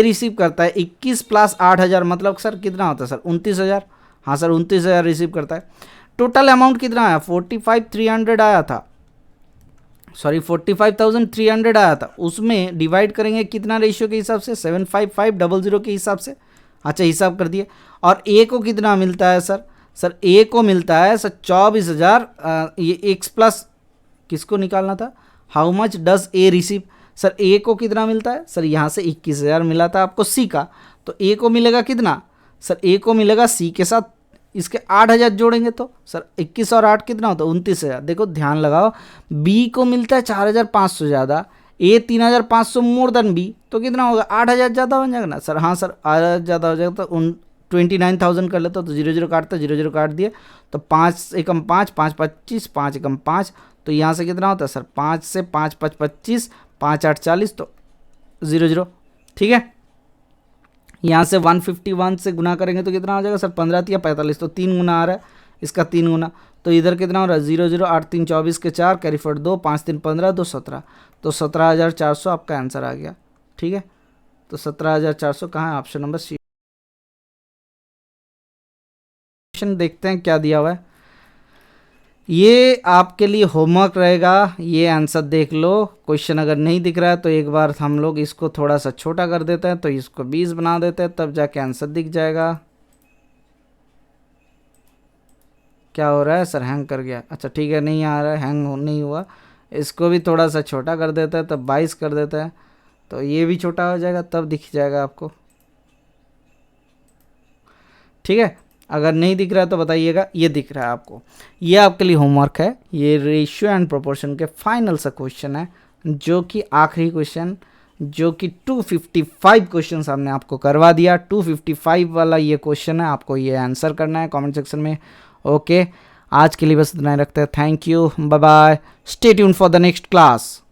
S1: रिसीव करता है 21 प्लस 8,000, मतलब सर कितना होता है सर? 29,000। हाँ सर 29,000 रिसीव करता है। टोटल अमाउंट कितना आया? 45,300 आया था। सॉरी 45,300 आया था, उसमें डिवाइड करेंगे कितना रेशियो के हिसाब से, 75500 के हिसाब से। अच्छा हिसाब कर दिए। और ए को कितना मिलता है सर, सर ए को मिलता है सर 24,000, ये एक्स प्लस किसको निकालना था, how much does A receive. Sir A को कितना मिलता है, सर यहाँ से 21,000 मिला था आपको सी का, तो ए को मिलेगा कितना, सर ए को मिलेगा सी के साथ इसके 8,000 जोड़ेंगे तो सर 21 और 8 कितना होता है 29,000। देखो ध्यान लगाओ, बी को मिलता है 4,500 ज़्यादा, ए 3,500 मोर देन बी, तो कितना होगा 8,000 ज़्यादा बन जाएगा ना सर। हाँ सर 8,000 ज़्यादा हो जाएगा, तो 29,000 कर लेता, तो 0 0 काटता, 0 0 काट दिए, तो 5 एकम 5, 5 25, 5 एकम 5, तो यहाँ से कितना होता है सर 5 से 5 5 25, 5 8 40, तो 0 0। ठीक है, यहाँ से 151 से गुना करेंगे तो कितना हो जाएगा सर 15 या 45, तो 3 गुना आ रहा है, इसका 3 गुना, तो इधर कितना हो रहा है 0 0, 8 3 24 के 4, कैरी फॉरवर्ड 2, 5 3 15, 2 17, तो 17,400 आपका आंसर आ गया। ठीक है, तो 17,400 कहाँ है, ऑप्शन नंबर सी। देखते हैं क्या दिया हुआ है, ये आपके लिए होमवर्क रहेगा, ये आंसर देख लो। क्वेश्चन अगर नहीं दिख रहा है तो एक बार हम लोग इसको थोड़ा सा छोटा कर देते हैं, तो इसको 20 बना देते हैं, तब जाके आंसर दिख जाएगा। क्या हो रहा है सर, हैंग कर गया, अच्छा ठीक है नहीं आ रहा है, हैंग नहीं हुआ, इसको भी थोड़ा सा छोटा कर देता है, तब 22 कर देता है, तो ये भी छोटा हो जाएगा, तब दिख जाएगा आपको। ठीक है, अगर नहीं दिख रहा है तो बताइएगा, ये दिख रहा है आपको, ये आपके लिए होमवर्क है। ये रेशियो एंड प्रोपोर्शन के फाइनल सा क्वेश्चन है, जो कि आखिरी क्वेश्चन, जो कि 255 क्वेश्चन हमने आपको करवा दिया। 255 वाला ये क्वेश्चन है, आपको ये आंसर करना है कमेंट सेक्शन में। ओके, आज के लिए बस इतना ही रखते हैं, thank you, bye bye, stay tuned for the next class.